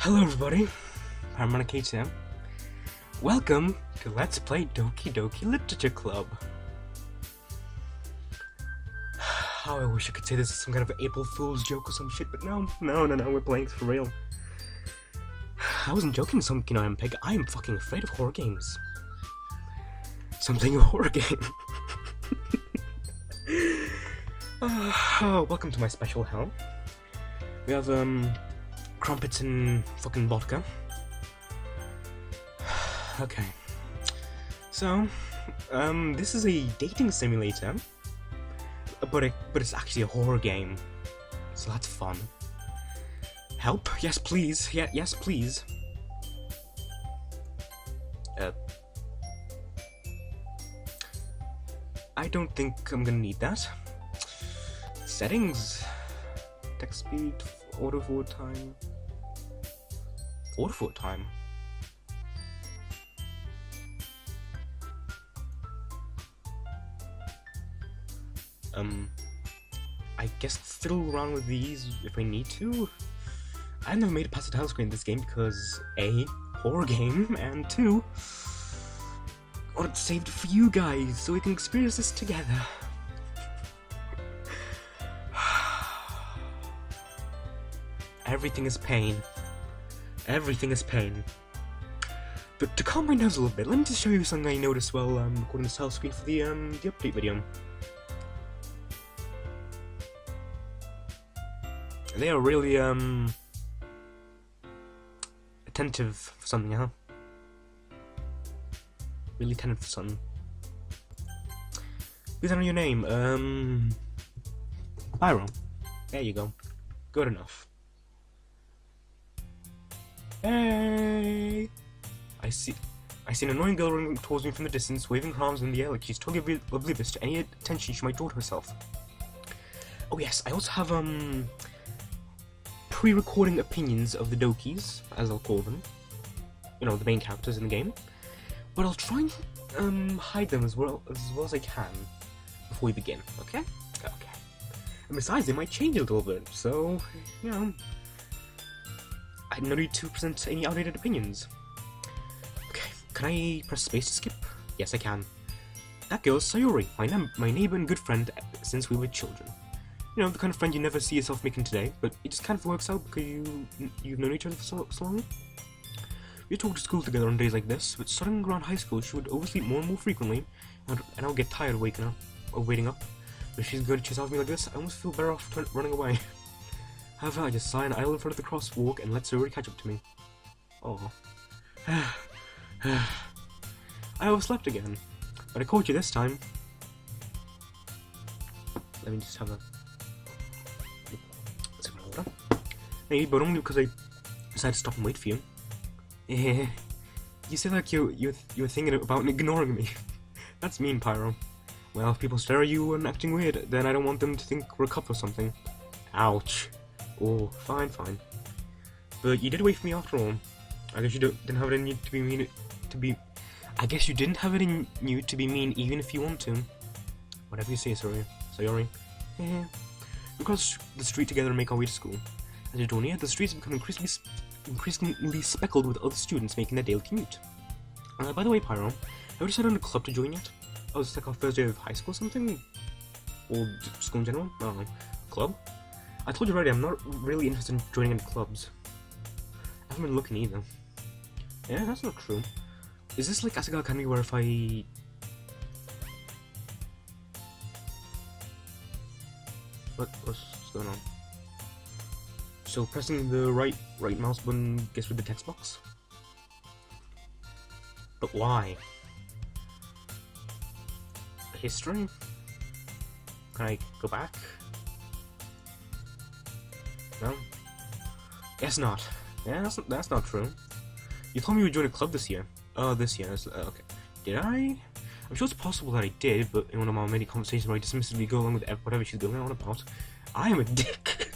Hello everybody, I'm here. Welcome to Let's Play Doki Literature Club. How I wish I could say this is some kind of April Fool's joke or some shit, but no, we're playing for real. I wasn't joking, MPEG. I am fucking afraid of horror games. Something a horror game. Welcome to my special hell. We have, crumpets and fucking vodka. Okay. So, this is a dating simulator, but it's actually a horror game. So that's fun. Help? Yes, please. Yeah, yes, please. I don't think I'm gonna need that. Settings. Text speed. Auto forward time. Auto forward time. I guess fiddle around with these if I need to. I've never made it past the title screen in this game because A, horror game, and 2, I wanted to save it for you guys so we can experience this together. Everything is pain. Everything is pain. But to calm my nerves a little bit, let me just show you something I noticed while recording the title screen for the update video. They are really attentive for something, huh? Really attentive for something. Please enter your name. Byron. There you go. Good enough. Hey! I see an annoying girl running towards me from the distance, waving her arms in the air like she's totally oblivious to any attention she might draw to herself. Oh yes, I also have pre-recording opinions of the Dokis, as I'll call them. You know, the main characters in the game. But I'll try and hide them as well as I can before we begin. Okay? Okay. And besides, they might change a little bit, so you know. I no need to present any outdated opinions. Okay, can I press space to skip? Yes, I can. That girl's Sayori, my neighbor and good friend since we were children. You know, the kind of friend you never see yourself making today, but it just kind of works out because you've known each other for so long. We talk to school together on days like this, but starting around high school, she would oversleep more and more frequently, and I'll get tired of waiting up. But if she's going to chase after me like this, I almost feel better off running away. However, I just sigh and idle in front of the crosswalk and let Sayori catch up to me. Oh. I overslept again, but I caught you this time. Let me just have a sip of water. Hey, but only because I decided to stop and wait for you. You said like you were thinking about ignoring me. That's mean, Pyro. Well, if people stare at you and acting weird, then I don't want them to think we're a couple or something. Ouch. Oh, fine. But you did wait for me after all. I guess you didn't have it in you to be mean. I guess you didn't have it in you to be mean, even if you want to. Whatever you say, Sayori. We cross the street together and make our way to school. As we draw near, the streets become increasingly speckled with other students making their daily commute. By the way, Pyro, have you decided on a club to join yet? Oh, it's like our first day of high school or something? Or school in general? I don't know. Club? I told you already, I'm not really interested in joining any clubs. I haven't been looking either. Yeah, that's not true. Is this like Asuka Academy where if I... What's going on? So pressing the right mouse button gets rid of the text box? But why? History? Can I go back? No? Guess not. Yeah, that's not true. You told me you would join a club this year. This year. Okay. Did I? I'm sure it's possible that I did, but in one of my many conversations where I dismissively go along with whatever she's going on about, I am a dick.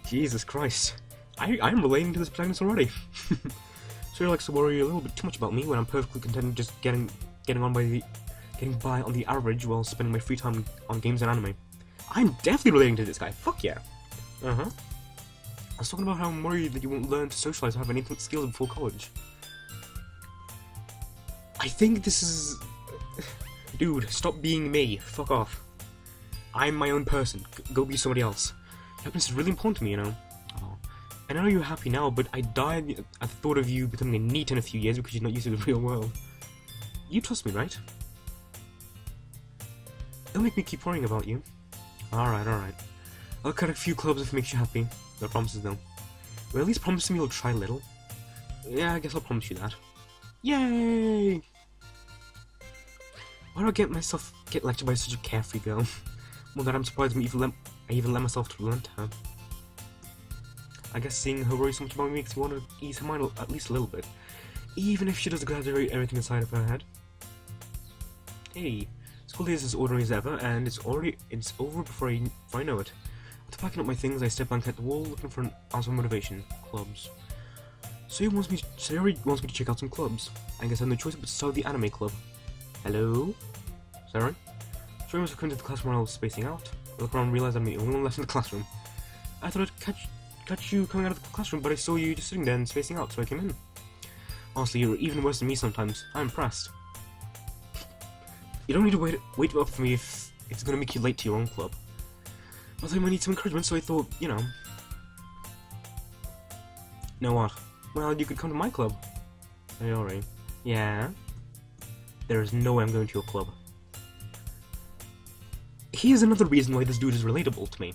Jesus Christ. I'm relating to this protagonist already. Sure likes to worry a little bit too much about me when I'm perfectly content just getting by on the average while spending my free time on games and anime. I'm definitely relating to this guy. Fuck yeah. I was talking about how I'm worried that you won't learn to socialize or have anything skills before college. I think this is... Dude, stop being me. Fuck off. I'm my own person. Go be somebody else. Happiness is really important to me, you know. Oh. And I know you're happy now, but I died at the thought of you becoming a NEET in a few years because you're not used to the real world. You trust me, right? It'll make me keep worrying about you. Alright, alright. I'll cut a few clubs if it makes you happy. No promises, though. Well, at least promise me you'll try a little. Yeah, I guess I'll promise you that. Yay! Why do I get lectured by such a carefree girl? Well, that I'm surprised I even let myself to relent to her. I guess seeing her worry so much about me makes me want to ease her mind at least a little bit. Even if she doesn't exaggerate everything inside of her head. Hey, school day is as ordinary as ever, and it's over before I know it. After packing up my things, I step back at the wall looking for an ounce of motivation. Clubs. Sayori wants me to check out some clubs. I guess I have no choice but to start the anime club. Hello? Sayori? Sayori must have come to the classroom while I was spacing out. I look around and realize I'm the only one left in the classroom. I thought I'd catch you coming out of the classroom, but I saw you just sitting there and spacing out, so I came in. Honestly, you're even worse than me sometimes. I'm impressed. You don't need to wait up for me if it's gonna make you late to your own club. I thought you might need some encouragement, so I thought, you know. Know what? Well, you could come to my club. Sayori. Yeah? There is no way I'm going to your club. Here's another reason why this dude is relatable to me.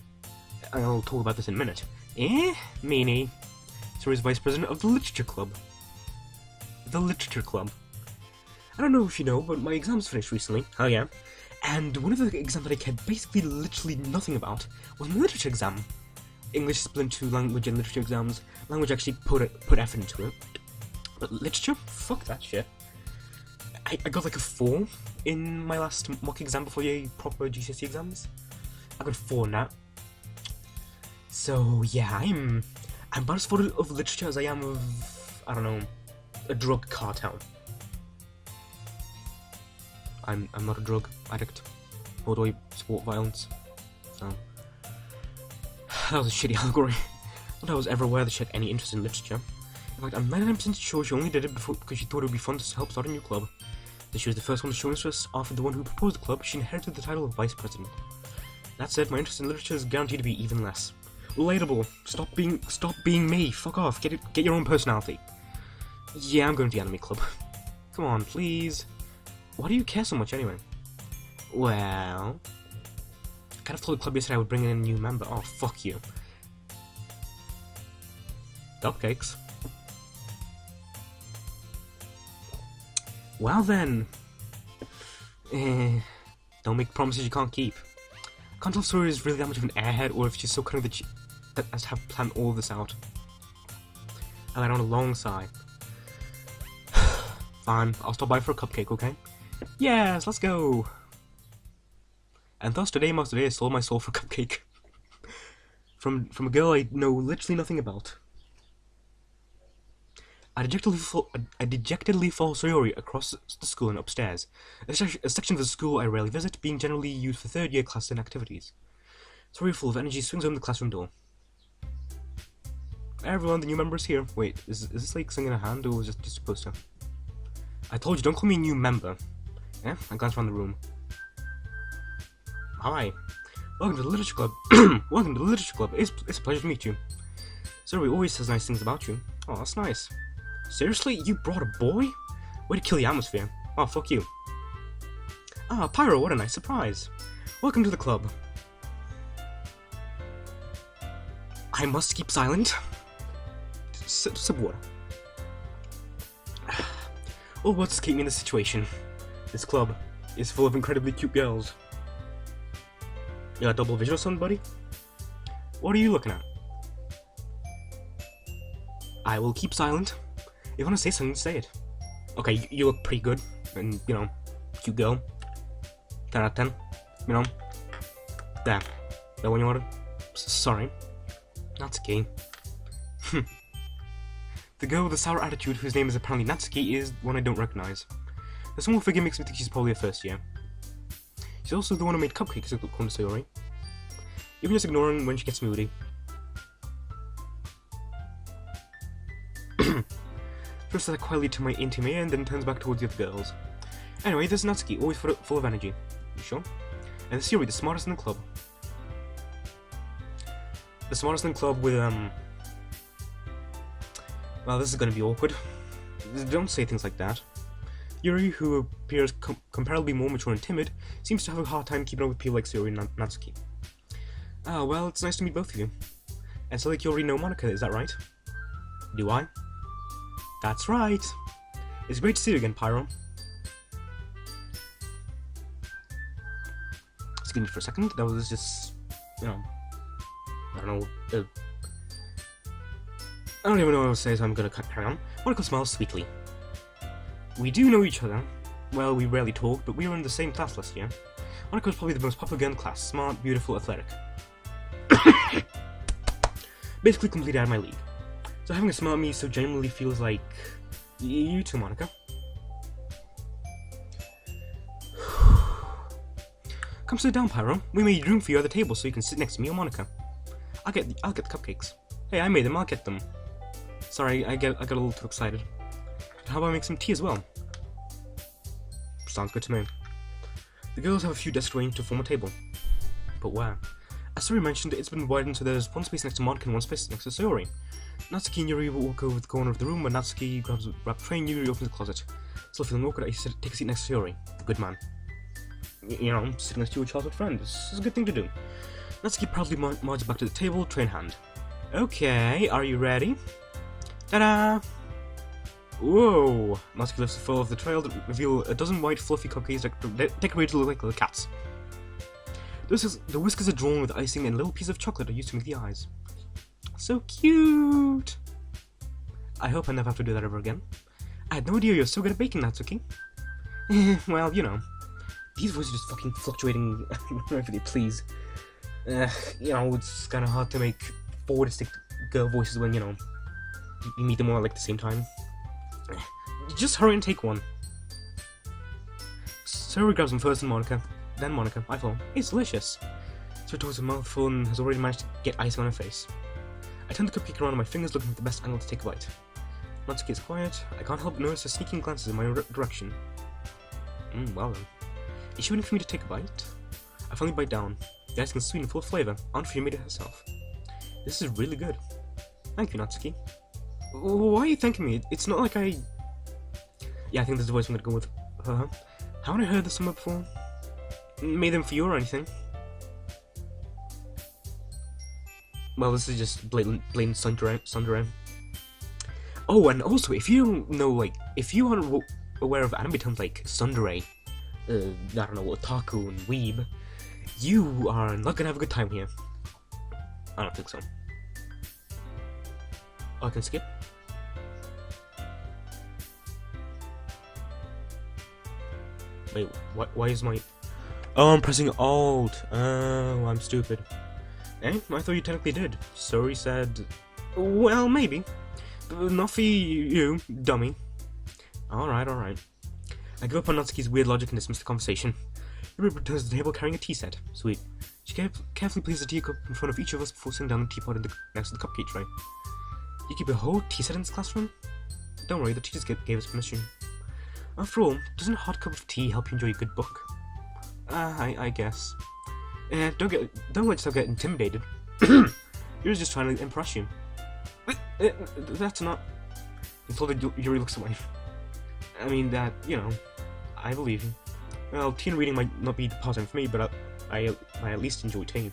I'll talk about this in a minute. Meanie. Sayori's vice president of the literature club. The literature club. I don't know if you know, but my exams finished recently. Oh yeah. And one of the exams that I cared basically literally nothing about was my literature exam. English split into language and literature exams. Language actually put effort into it. But literature? Fuck that shit. I got like a 4 in my last mock exam before the proper GCSE exams. I got a 4 in that. So yeah, I'm about as fond of literature as I am of, I don't know, a drug cartel. I'm not a drug addict, nor do I support violence, so... That was a shitty allegory. Not that I was ever aware that she had any interest in literature. In fact, I'm 99% sure she only did it because she thought it would be fun to help start a new club. That she was the first one to show interest after the one who proposed the club, she inherited the title of vice president. That said, my interest in literature is guaranteed to be even less. Relatable. Stop being me. Fuck off. Get your own personality. Yeah, I'm going to the anime club. Come on, please. Why do you care so much anyway? Well... I kind of told the club yesterday I would bring in a new member. Oh, fuck you. Cupcakes. Well then... don't make promises you can't keep. I can't tell if Sayori is really that much of an airhead or if she's so cunning that has to have planned all this out. I let on a long sigh. Fine, I'll stop by for a cupcake, okay? Yes, let's go! And thus today marks the day I sold my soul for a cupcake. from a girl I know literally nothing about. I dejectedly follow Sayori across the school and upstairs, a section of the school I rarely visit, being generally used for third-year classes and activities. Sayori, full of energy, swings open the classroom door. Hey everyone, the new member is here. Wait, is this like singing a hand, or is it just a poster? I told you, don't call me a new member. Eh? I glanced around the room. Hi. Welcome to the Literature Club. Welcome to the Literature Club. It's a pleasure to meet you. Sayori always says nice things about you. Oh, that's nice. Seriously? You brought a boy? Way to kill the atmosphere. Oh, fuck you. Ah, Pyro, what a nice surprise. Welcome to the club. I must keep silent. Sip water. All words escape me in this situation. This club is full of incredibly cute girls. You got double vision or something, buddy? What are you looking at? I will keep silent. If you want to say something, say it. Okay, you look pretty good. And, you know, cute girl. 10 out of 10. You know. There. That one you ordered? Sorry. Natsuki. The girl with the sour attitude, whose name is apparently Natsuki, is one I don't recognize. The small figure makes me think she's probably a first year. She's also the one who made cupcakes, according to Sayori. Even just ignoring when she gets moody. First I quietly to my into me and then turns back towards the other girls. Anyway, there's Natsuki, always full of energy. You sure? And the Siri, the smartest in the club. The smartest in the club with, well, this is gonna be awkward. Don't say things like that. Yuri, who appears comparably more mature and timid, seems to have a hard time keeping up with people like Siri and Natsuki. Ah, well, it's nice to meet both of you. And so like you already know Monika, is that right? Do I? That's right! It's great to see you again, Pyro. Excuse me for a second, that was just, you know, I don't know, I don't even know what I was saying, so I'm gonna carry on. Monika smiles sweetly. We do know each other. Well, we rarely talk, but we were in the same class last year. Monika was probably the most popular girl in the class, smart, beautiful, athletic. Basically completely out of my league. So having a smart me so genuinely feels like... You too, Monika. Come sit down, Pyro. We made room for you at the table so you can sit next to me or Monika. I'll get the cupcakes. Hey, I made them, I'll get them. Sorry, I got a little too excited. How about I make some tea as well? Sounds good to me. The girls have a few desks arranged to form a table. But where? As Suri mentioned, it's been widened so there's one space next to Monika and one space next to Sayori. Natsuki and Yuri will walk over the corner of the room, but Natsuki grabs a wrapped tray and Yuri opens the closet. Still feeling awkward, I take a seat next to Sayori. The good man. You know, sitting next to your childhood friend. This is a good thing to do. Natsuki proudly marches back to the table, tray in hand. Okay, are you ready? Ta-da! Whoa! Natsuki lifts the foil of the tray to reveal a dozen white fluffy cupcakes decorated to look like little cats. The whiskers are drawn with icing and little pieces of chocolate are used to make the eyes. So cute! I hope I never have to do that ever again. I had no idea you're so good at baking, Natsuki. Well, you know. These voices are just fucking fluctuating whenever they please. You know, it's kind of hard to make 4 distinct girl voices when, you know, you meet them all at like the same time. Just hurry and take one. Suri grabs them first and Monika, then Monika. I follow. It's delicious. Suri towards her mouthful and has already managed to get icing on her face. I turn the cupcake around on my fingers looking for the best angle to take a bite. Natsuki is quiet. I can't help but notice her sneaking glances in my direction. Well then. Is she waiting for me to take a bite? I finally bite down. The icing is sweet and full of flavor. Aunt Fia made it herself. This is really good. Thank you, Natsuki. Why are you thanking me? It's not like I... Yeah, I think this is the voice I'm gonna go with. Haven't I heard this somewhere before? Made them for you or anything? Well, this is just blatant sundering. Oh, and also, if you don't know, like, if you aren't aware of anime terms like tsundere, I don't know, otaku and weeb, you are not gonna have a good time here. I don't think so. Oh, I can skip? Wait, why is my... Oh, I'm pressing Alt. Oh, I'm stupid. Eh? I thought you technically did. Suri said... Well, maybe. But not for you, dummy. Alright. I give up on Natsuki's weird logic and dismiss the conversation. Yuri returns to the table carrying a tea set. Sweet. She carefully places the teacup in front of each of us before sitting down the teapot next to the cupcake tray. You keep a whole tea set in this classroom? Don't worry, the teachers gave us permission. After all, doesn't a hot cup of tea help you enjoy a good book? I guess. Don't let yourself get intimidated. Yuri's just trying to impress you. That's not... Yuri looks away. I mean that, you know, I believe you. Well, tea and reading might not be the part-time for me, but I at least enjoy tea.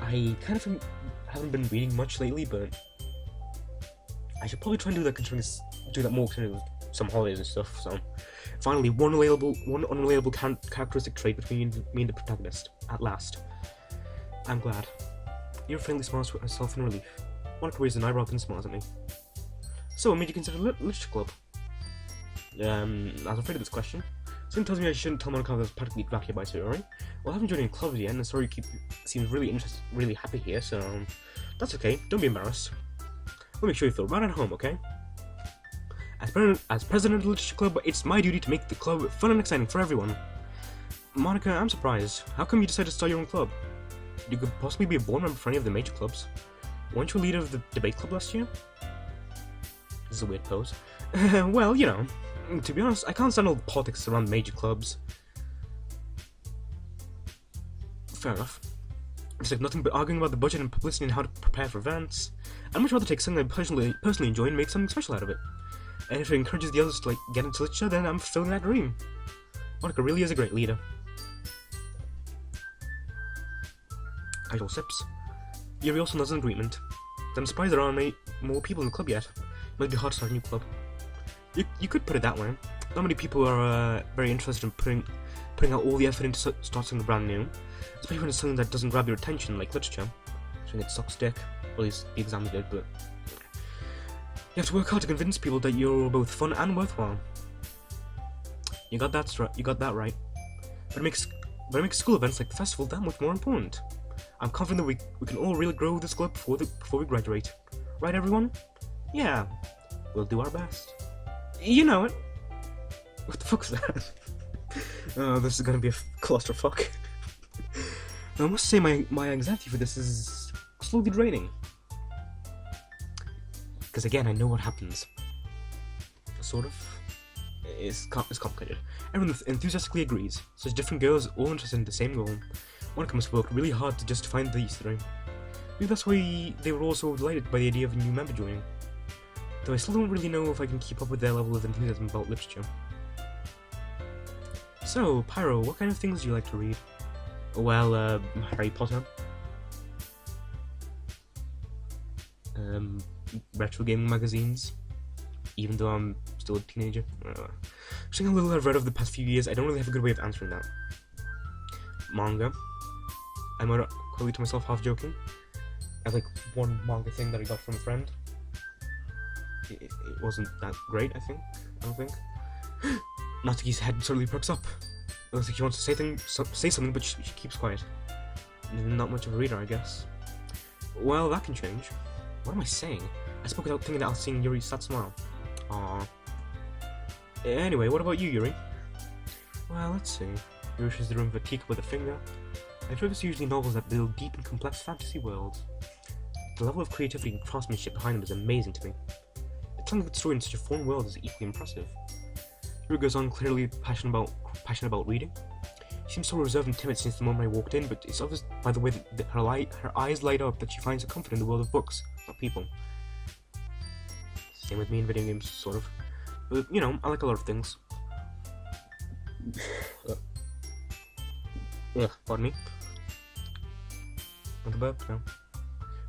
I kind of haven't been reading much lately, but I should probably try and do that more considering some holidays and stuff. So, finally, one unrelatable characteristic trait between me and the protagonist. At last, I'm glad. Your friendly smiles to herself in relief. Monika raises an eyebrow and smiles at me. So, what made you consider literature club? I was afraid of this question. Someone tells me I shouldn't tell Monika I was practically evacuated by Sayori. Well, I haven't joined any clubs yet, and Sayori seems really happy here, so that's okay. Don't be embarrassed. We'll make sure you feel right at home, okay? As president of the literature club, it's my duty to make the club fun and exciting for everyone. Monika, I'm surprised. How come you decided to start your own club? You could possibly be a board member for any of the major clubs. Weren't you a leader of the debate club last year? This is a weird pose. Well, you know, to be honest, I can't stand all the politics around major clubs. Fair enough. It's like nothing but arguing about the budget and publicity and how to prepare for events. I'd much rather take something I personally enjoy and make something special out of it. And if it encourages the others to like get into literature, then I'm fulfilling that dream. Monica really is a great leader. Casual sips. Yuri also nods in agreement. I'm surprised there aren't more people in the club yet. It might be hard to start a new club. You could put it that way. Not many people are very interested in putting out all the effort into starting something brand new, especially when it's something that doesn't grab your attention, like literature. I think it sucks dick. Or at least the exams did, but you have to work hard to convince people that you're both fun and worthwhile. You got that right. But it makes school events like the festival that much more important. I'm confident that we can all really grow this club before we graduate. Right, everyone? Yeah, we'll do our best. You know it. What the fuck is that? Oh, this is gonna be a clusterfuck. I must say my anxiety for this is slowly draining. Because again, I know what happens. Sort of. It's complicated. Everyone enthusiastically agrees. Such different girls, all interested in the same goal. Monica must work really hard to just find these three. Maybe that's why they were all so delighted by the idea of a new member joining. Though I still don't really know if I can keep up with their level of enthusiasm about literature. So, Pyro, what kind of things do you like to read? Well, Harry Potter. Retro gaming magazines. Even though I'm still a teenager. Something a little I've read over the past few years, I don't really have a good way of answering that. Manga. I might quote to myself half joking. I have like one manga thing that I got from a friend. It wasn't that great, I don't think. Natsuki's head suddenly perks up. It looks like she wants to say something, but she keeps quiet. Not much of a reader, I guess. Well, that can change. What am I saying? I spoke without thinking that I was seeing Yuri's sad smile. Aww. Anyway, what about you, Yuri? Well, let's see. Yuri shares the room with a teacup with a finger. I enjoy usually novels that build deep and complex fantasy worlds. The level of creativity and craftsmanship behind them is amazing to me. Telling a good story in such a foreign world is equally impressive. Yuri goes on, clearly passionate about reading. She seems so reserved and timid since the moment I walked in, but it's obvious by the way that her eyes light up that she finds a comfort in the world of books, not people. Same with me in video games, sort of. But, you know, I like a lot of things. Pardon me. Not about, no.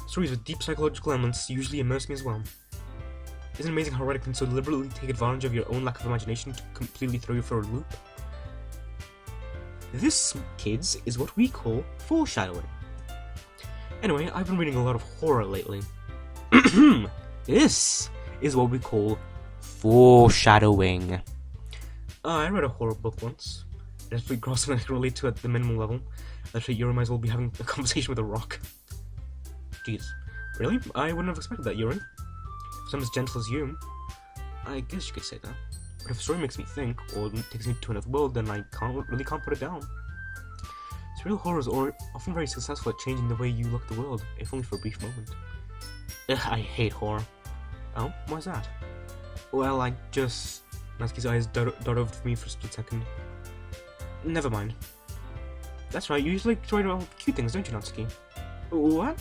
Stories with deep psychological elements usually immerse me as well. Isn't it amazing how writers can so deliberately take advantage of your own lack of imagination to completely throw you for a loop? This, kids, is what we call foreshadowing. Anyway, I've been reading a lot of horror lately. This is what we call foreshadowing. I read a horror book once. It's pretty gross and I can relate to it at the minimum level. Actually, Yuri might as well be having a conversation with a rock. Jeez. Really? I wouldn't have expected that, Yuri. For someone as gentle as you, I guess you could say that. But if a story makes me think, or takes me to another world, then I really can't put it down. Surreal horrors are often very successful at changing the way you look at the world, if only for a brief moment. Ugh, I hate horror. Oh, why's that? Well, Natsuki's eyes dart over to me for a split second. Never mind. That's right, you usually like to write about cute things, don't you, Natsuki? What?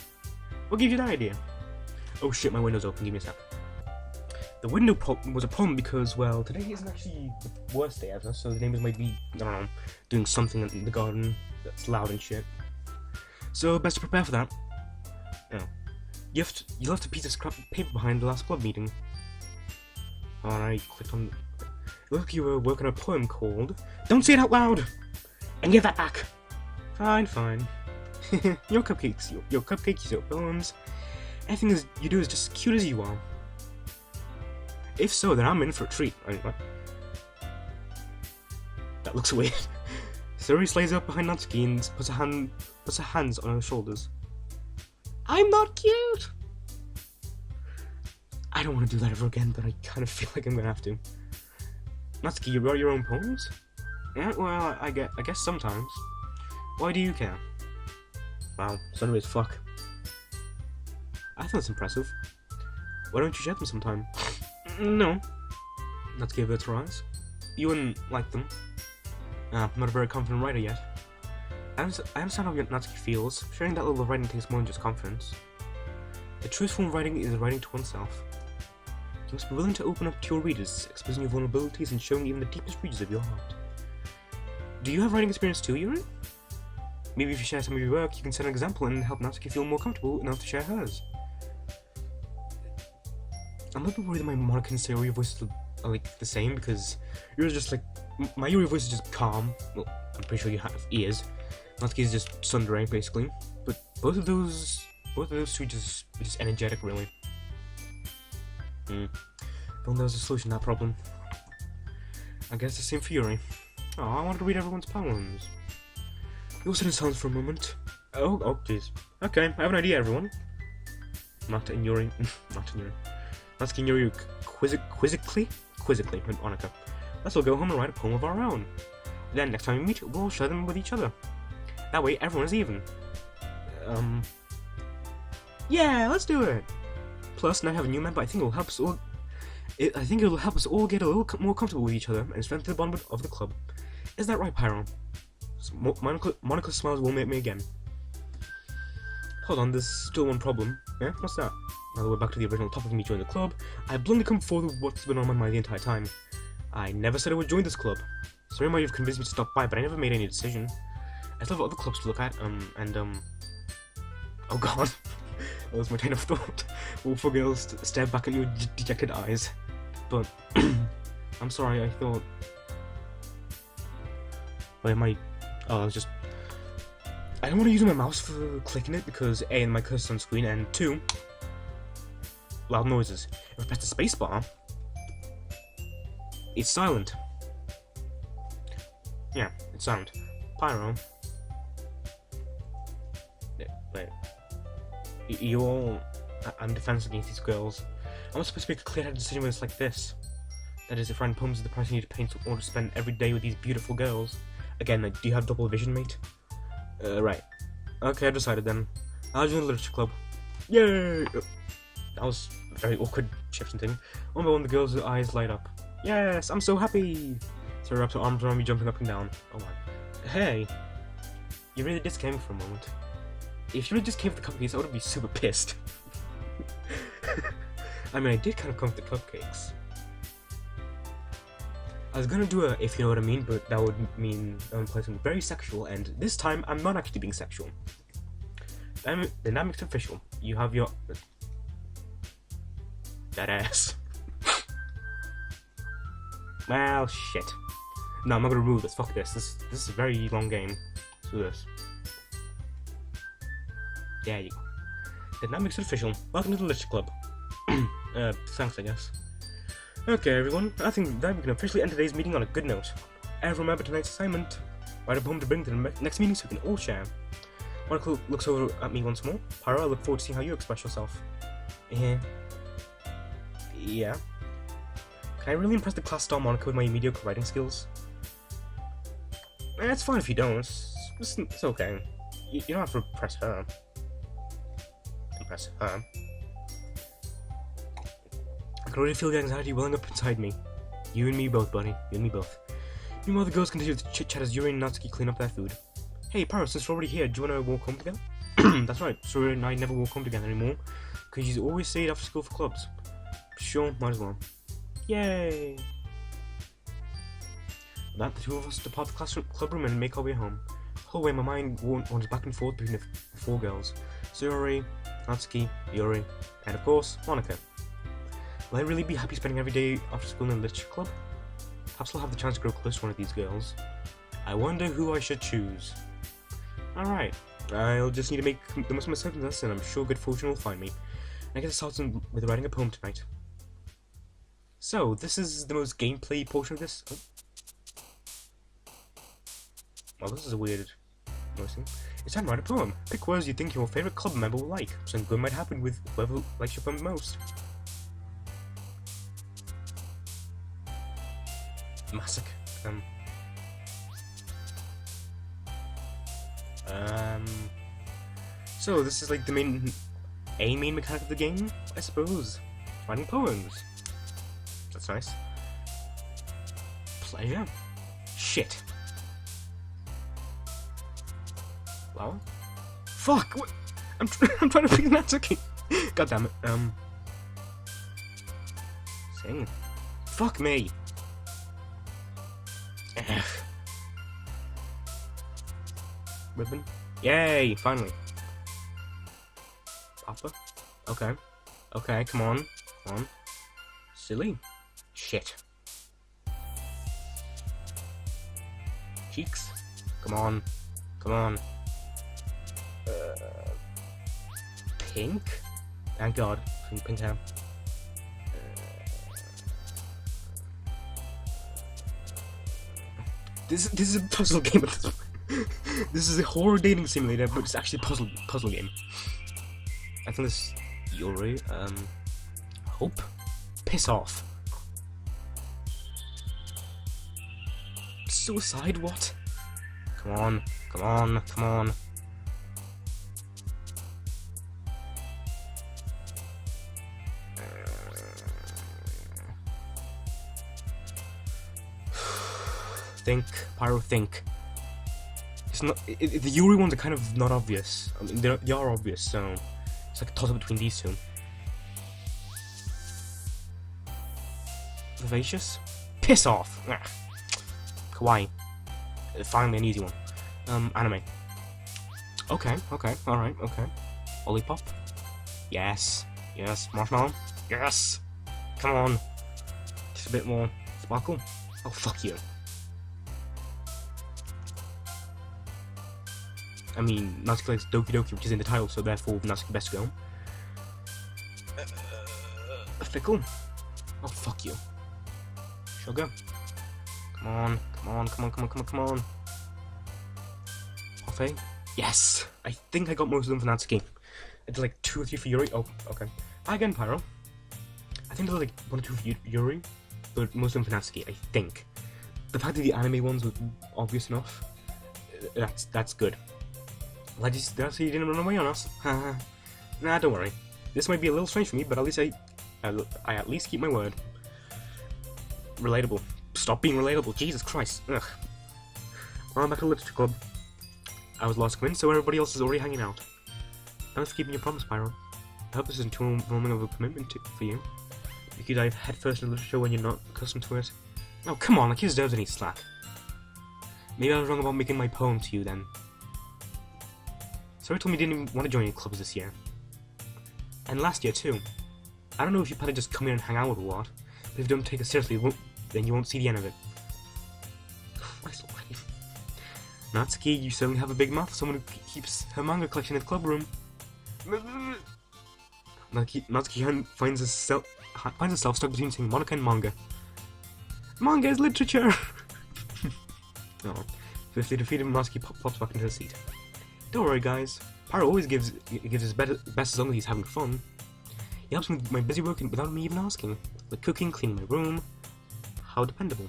What gave you that idea? Oh shit, my window's open, give me a sec. The window was a problem because, well, today isn't actually the worst day ever, so the neighbors might be, I don't know, doing something in the garden that's loud and shit. So, best to prepare for that. Oh. You left a piece of scrap paper behind the last club meeting. I clicked on... It looked like you were working on a poem called... Don't say it out loud! And give that back! Fine. Your cupcakes, your bones. Anything you do is just as cute as you are. If so, then I'm in for a treat. What? That looks weird. Suri slides up behind Natsuki and puts her hands on her shoulders. I'm not cute! I don't want to do that ever again, but I kind of feel like I'm gonna have to. Natsuki, you wrote your own poems? Yeah, well, I guess sometimes. Why do you care? Wow, sorry as fuck. I thought it's impressive. Why don't you share them sometime? No. Let's give it a try. You wouldn't like them. I'm not a very confident writer yet. I understand how Natsuki feels. Sharing that level of writing takes more than just confidence. The truest form of writing is writing to oneself. You must be willing to open up to your readers, exposing your vulnerabilities and showing even the deepest regions of your heart. Do you have writing experience too, Yuri? Maybe if you share some of your work, you can set an example and help Natsuki feel more comfortable enough to share hers. I'm a little bit worried that my Monica and Sayori voices are like the same, because Yuri's just like, my Yuri voice is just calm. Well, I'm pretty sure you have ears. Natsuki is just sundering, basically. But both of those two just energetic, really. If only there was a solution to that problem. I guess the same for Yuri. Oh, I wanted to read everyone's poems. You all sit in silence for a moment. Oh, jeez. Okay, I have an idea, everyone. Natsuki and Yuri quizzically with Monica. Let's all go home and write a poem of our own. Then next time we meet, we'll all share them with each other. That way, everyone is even. Yeah, let's do it. Plus, now I have a new member. I think it will help us all. I think it will help us all get a little more comfortable with each other and strengthen the bond of the club. Is that right, Pyro? Monica's smiles will make me again. Hold on, there's still one problem. Yeah, what's that? Now that we're back to the original topic of me joining the club, I bluntly come forward with what's been on my mind the entire time. I never said I would join this club. Sorry, might have convinced me to stop by, but I never made any decision. I still have other clubs to look at, oh god. That was my train of thought. Awful girls stare back at your dejected eyes. But, I'm sorry, I thought... Wait, I was just... I don't want to use my mouse for clicking it because A, my cursor's on screen, and 2, loud noises. If I press the spacebar, it's silent. Yeah, it's silent. Pyro. Wait. You all... I'm defensive against these girls. I'm not supposed to make a clear-headed decision when it's like this. That is, if writing poems is the price you need to pay in order to spend every day with these beautiful girls. Again, do you have double vision, mate? Right. Okay, I've decided then. I'll join the literature club. Yay! That was a very awkward shifting thing. One by one, the girls' eyes light up. Yes, I'm so happy! So wraps her arms around me, jumping up and down. Oh my. Hey! You really just came for a moment. If you really just came for the cupcakes, I would be super pissed. I mean, I did kind of come for the cupcakes. I was gonna do a if you know what I mean, but that would mean I would play something very sexual, and this time I'm not actually being sexual. The dynamic's official. You have your... that ass. Well, shit. No, I'm not gonna remove this. Fuck this. This is a very long game. Let's do this. There you go. The dynamic's official. Welcome to the Literature Club. Thanks, I guess. Okay, everyone, I think that we can officially end today's meeting on a good note. And remember tonight's assignment. Write a poem to bring to the next meeting so we can all share. Monica looks over at me once more. Pyro, I look forward to seeing how you express yourself. Yeah. Can I really impress the class star Monica with my mediocre writing skills? It's fine if you don't. It's okay. You don't have to impress her. I can already feel the anxiety welling up inside me. You and me both, buddy. You and me both. Meanwhile, the girls continue to chit-chat as Yuri and Natsuki clean up their food. Hey, Pyro, since we're already here, do you want to walk home together? That's right, Sora and I never walk home together anymore, because she's always stayed after school for clubs. Sure, might as well. Yay! With that, the two of us depart the club room and make our way home. The whole way, my mind wanders back and forth between the four girls. Sayori, Natsuki, Yuri, and of course, Monica. Will I really be happy spending every day after school in a literature club? Perhaps I'll have the chance to grow close to one of these girls. I wonder who I should choose. Alright, I'll just need to make the most of my circumstances and I'm sure good fortune will find me. I get to start with writing a poem tonight. So, this is the most gameplay portion of this. Oh. Well, this is a weird thing. It's time to write a poem. Pick words you think your favourite club member will like. Something good might happen with whoever likes your poem most. Massacre. So this is like the main mechanic of the game, I suppose. Writing poems. That's nice. Pleasure. Shit. Well. Fuck! What? I'm trying to pick Natsuki. God damn it. Sing. Fuck me. Ugh. Ribbon. Yay! Finally. Upper. Okay. Okay, come on. Come on. Silly. Shit. Cheeks. Come on. Come on. Pink? Thank God. Pink hair. This is a puzzle game at this point. This is a horror dating simulator, but it's actually a puzzle game. I think this Yuri, Hope? Piss off. Suicide, what? Come on, come on, come on. Think, Pyro, think. It's not. The Yuri ones are kind of not obvious. I mean, they are obvious, so it's like a toss-up between these two. Vivacious? Piss off! Ugh. Kawaii. Finally an easy one. Anime. Okay, okay, alright, okay. Lollipop? Yes. Yes. Marshmallow? Yes! Come on. Just a bit more sparkle. Oh, fuck you. I mean, Natsuki likes Doki Doki, which is in the title, so therefore Natsuki best go. Fickle? Oh, fuck you. Sugar? Come on, come on, come on, come on, come on, come on. Coffee? Yes! I think I got most of them for Natsuki. I did like 2 or 3 for Yuri. Oh, okay. Again, Pyro. I think there were like 1 or 2 for Yuri, but most of them for Natsuki, I think. The fact that the anime ones were obvious enough, that's good. Glad you didn't run away on us. Nah, don't worry. This might be a little strange for me, but at least I at least keep my word. Relatable. Stop being relatable. Jesus Christ. Ugh. Well, I'm back at Literature Club. I was last to come in, so everybody else is already hanging out. Thanks for keeping your promise, Pyro. I hope this isn't too overwhelming of a commitment for you. You could dive headfirst into literature when you're not accustomed to it. Oh, come on, the kid deserves any slack. Maybe I was wrong about making my poem to you then. Sorry told me you didn't even want to join any clubs this year. And last year too. I don't know if you plan to just come here and hang out or what, but if you don't take it seriously, then you won't see the end of it. Christ almighty. Natsuki, you certainly have a big mouth, someone who keeps her manga collection in the club room. Natsuki finds herself stuck between saying Monica and manga. Manga is literature! Oh. So if they defeat him, Natsuki pops back into her seat. Don't worry, guys. Pyro always gives his best as long as he's having fun. He helps me with my busy work without me even asking. Like cooking, cleaning my room. How dependable.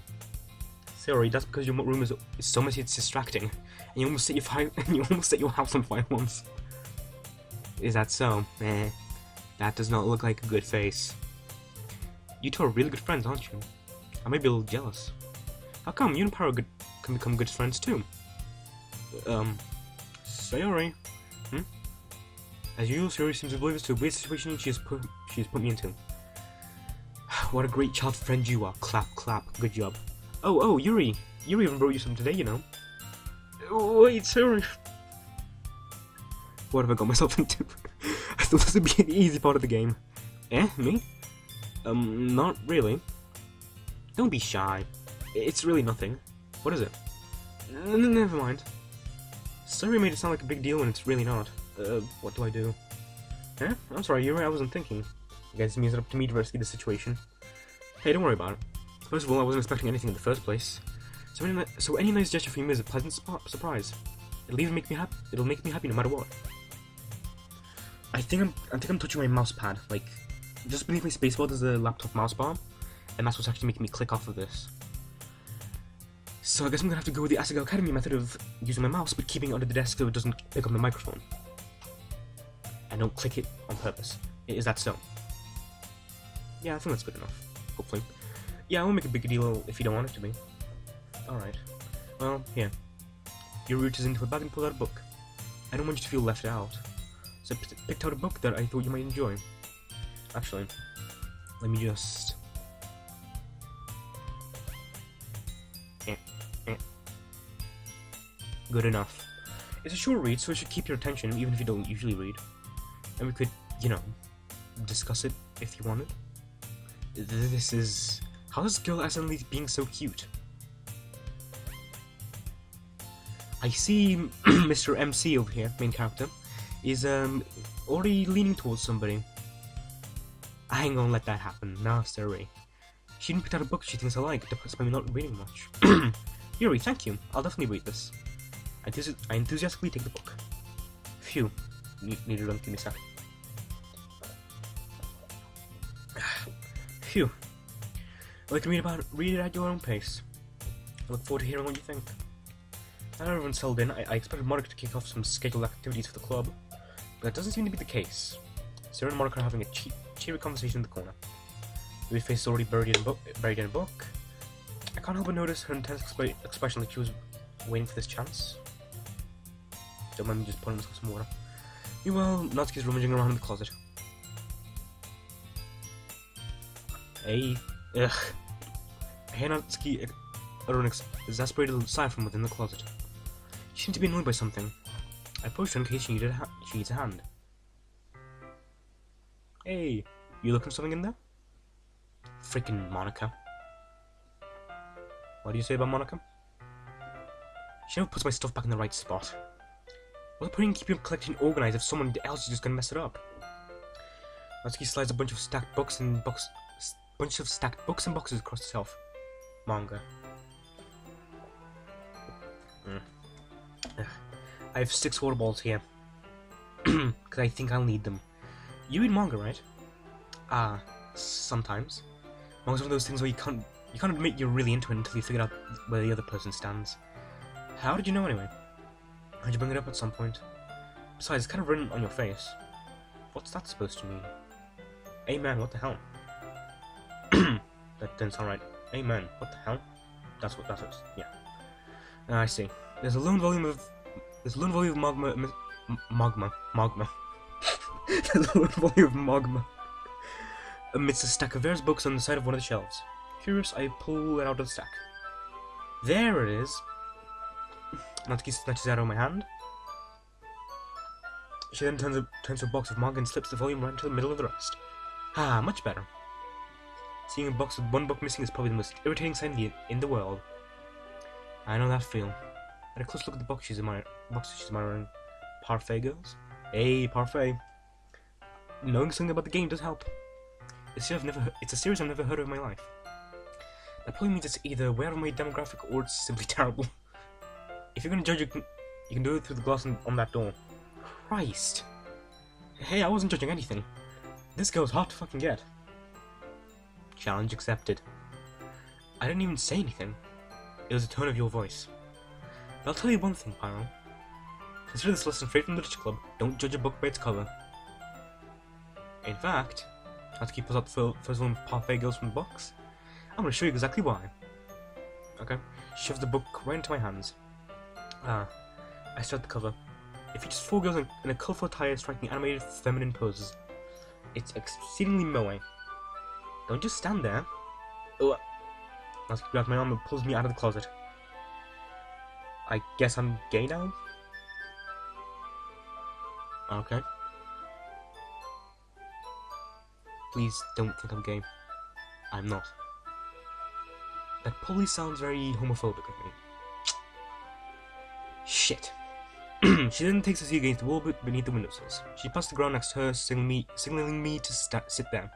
Sorry, that's because your room is so much it's distracting, and you almost set your house on fire once. Is that so? Eh. That does not look like a good face. You two are really good friends, aren't you? I might be a little jealous. How come you and Pyro can become good friends too? Sayori. As usual, Sayori seems oblivious to a weird situation she has put me into. What a great child friend you are. Clap, clap. Good job. Oh, Yuri. Yuri even brought you some today, you know. Wait, Sayori. What have I got myself into? I thought this would be an easy part of the game. Eh? Me? Not really. Don't be shy. It's really nothing. What is it? Never mind. Sorry made it sound like a big deal when it's really not. What do I do? Eh? I'm sorry, Yuri, I wasn't thinking. I guess it means it's up to me to rescue the situation. Hey, don't worry about it. First of all, I wasn't expecting anything in the first place. So any nice gesture from you is a pleasant surprise. It'll make me happy no matter what. I think I'm touching my mouse pad. Like, just beneath my spacebar there's a laptop mouse bar, and that's what's actually making me click off of this. So I guess I'm gonna have to go with the Asaga Academy method of using my mouse, but keeping it under the desk so it doesn't pick up the microphone. And don't click it on purpose. Is that so? Yeah, I think that's good enough. Hopefully. Yeah, I won't make a big deal if you don't want it to be. Alright. Well, here. You reaches into a bag and pulls out a book. I don't want you to feel left out. So I picked out a book that I thought you might enjoy. Actually, let me just... Good enough. It's a short read, so it should keep your attention, even if you don't usually read. And we could, you know, discuss it if you wanted. This is... How is this girl suddenly being so cute? I see Mr. MC over here, main character, is already leaning towards somebody. I ain't gonna let that happen. Nah, sorry. She didn't pick out a book she thinks I like, despite me not reading much. Yuri, thank you. I'll definitely read this. I enthusiastically take the book. Phew. Need to run, give me a sec. Phew. Well, you can read it at your own pace. I look forward to hearing what you think. Now that everyone's settled in, I expected Monica to kick off some scheduled activities for the club, but that doesn't seem to be the case. Sarah and Monica are having a cheery conversation in the corner. Ruby's face is already buried in a book. I can't help but notice her intense expression, like she was waiting for this chance. Don't mind me just pouring myself some water. Meanwhile, Natsuki's rummaging around in the closet. Hey, ugh. I hear Natsuki utter an exasperated sigh from within the closet. She seemed to be annoyed by something. I approached her in case she needs a hand. Hey, you looking for something in there? Freaking Monica. What do you say about Monica? She never puts my stuff back in the right spot. What's the point in keeping your collection organized if someone else is just gonna mess it up? Natsuki slides a bunch of stacked books and boxes across the shelf. Manga. I have 6 water balls here. Because I think I'll need them. You read manga, right? Sometimes. Manga's one of those things where you can't admit you're really into it until you figure out where the other person stands. How did you know anyway? How'd you bring it up at some point? Besides, it's kind of written on your face. What's that supposed to mean? Amen, what the hell? That didn't sound right. Amen, what the hell? That's what, yeah. I see. There's a lone volume of magma. There's a lone volume of magma amidst a stack of various books on the side of one of the shelves. Curious, I pull it out of the stack. There it is. Natsuki snatches it out of my hand. She then turns to a box of manga and slips the volume right into the middle of the rest. Ah, much better. Seeing a box with one book missing is probably the most irritating sight in the world. I know that feel. At a close look at the box she's admiring. Parfait girls? Hey, parfait. Knowing something about the game does help. It's a series I've never heard of in my life. That probably means it's either way out of my demographic or it's simply terrible. If you're gonna judge, you can do it through the glass on that door. Christ. Hey, I wasn't judging anything. This girl's hard to fucking get. Challenge accepted. I didn't even say anything. It was the tone of your voice. But I'll tell you one thing, Pyro. Consider this lesson straight from the Literature Club. Don't judge a book by its cover. In fact, Natsuki pulls out the first one of Parfait Girls from the box. I'm gonna show you exactly why. Okay. She shoves the book right into my hands. I start the cover. It features 4 girls in a colourful attire striking animated feminine poses. It's exceedingly moe. Don't just stand there. Ugh. Natsuki grabs my arm and pulls me out of the closet. I guess I'm gay now? Okay. Please don't think I'm gay. I'm not. That probably sounds very homophobic of me. Shit. She then takes a seat against the wall beneath the windowsills. She passes the ground next to her, signaling me to sit there.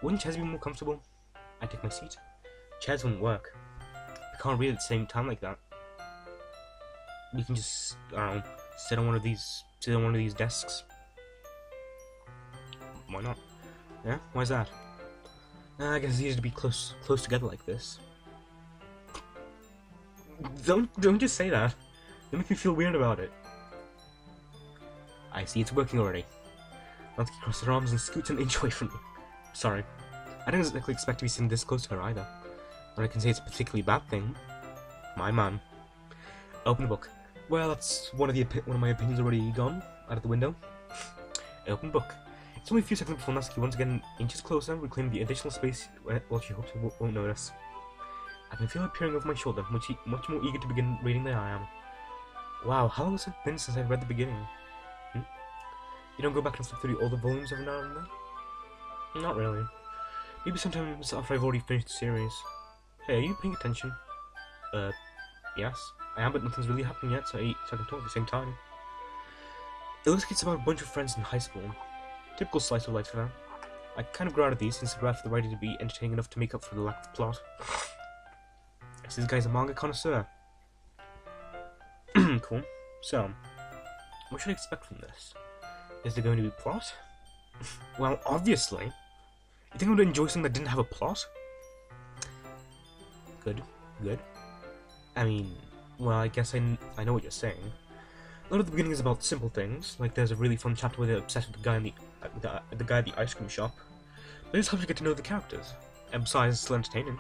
Wouldn't chairs be more comfortable? I take my seat. Chairs wouldn't work. I can't read at the same time like that. We can just, I don't know, sit on one of these desks. Why not? Yeah? Why's that? I guess it's easier to be close together like this. Don't just say that. That makes me feel weird about it. I see it's working already. Natsuki crosses her arms and scoots an inch away from me. Sorry. I didn't exactly expect to be sitting this close to her either. But I can say it's a particularly bad thing. My man. Open the book. Well, that's one of my opinions already gone out of the window. Open book. It's only a few seconds before Natsuki once again inches closer, reclaiming the additional space while she hopes I won't notice. I can feel her peering over my shoulder, much more eager to begin reading than I am. Wow, how long has it been since I read the beginning? You don't go back and flip through all the volumes every now and then? Not really. Maybe sometimes after I've already finished the series. Hey, are you paying attention? Yes. I am, but nothing's really happening yet, so I can talk at the same time. It looks like it's about a bunch of friends in high school. Typical slice of life for them. I kind of grew out of these since I'd rather for the writer to be entertaining enough to make up for the lack of plot. Guess this guy's a manga connoisseur. Cool. So, what should I expect from this? Is there going to be plot? Well, obviously. You think I would enjoy something that didn't have a plot? Good. I mean, well, I guess I know what you're saying. A lot of the beginning is about simple things, like there's a really fun chapter where they're obsessed with the guy the guy at the ice cream shop. But it just helps you get to know the characters, and besides, it's still entertaining.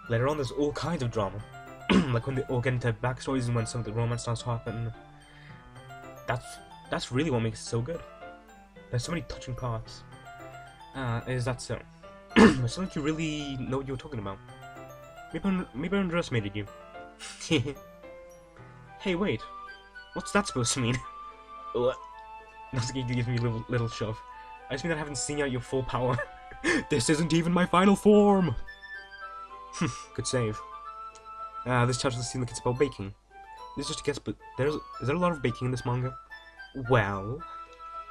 Later on, there's all kinds of drama, like when they all get into backstories and when some of the romance starts to happen. That's really what makes it so good. There's so many touching parts. Is that so? It sounds like you really know what you're talking about. Maybe I underestimated you. Hey, wait. What's that supposed to mean? Natsuki gives me a little shove. I just mean that I haven't seen out your full power. This isn't even my final form! Good save. This chapter seems like it's about baking. This is just a guess, but is there a lot of baking in this manga? Well...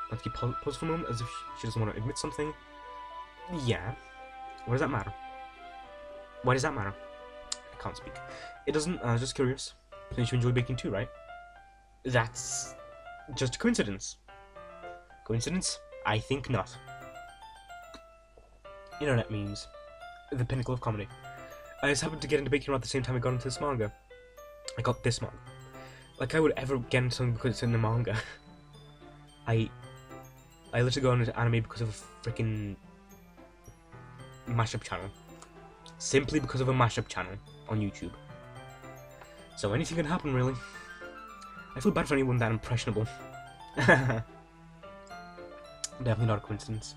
Natsuki pauses for a moment as if she doesn't want to admit something. Yeah. What does that matter? Why does that matter? I can't speak. It doesn't, I was just curious. Since you enjoy baking too, right? That's just a coincidence. Coincidence? I think not. Internet memes. The pinnacle of comedy. I just happened to get into baking around the same time I got into this manga. I got this manga. Like I would ever get into something because it's in the manga. I literally got into anime because of a freaking mashup channel. Simply because of a mashup channel on YouTube. So anything can happen, really. I feel bad for anyone that impressionable. Definitely not a coincidence.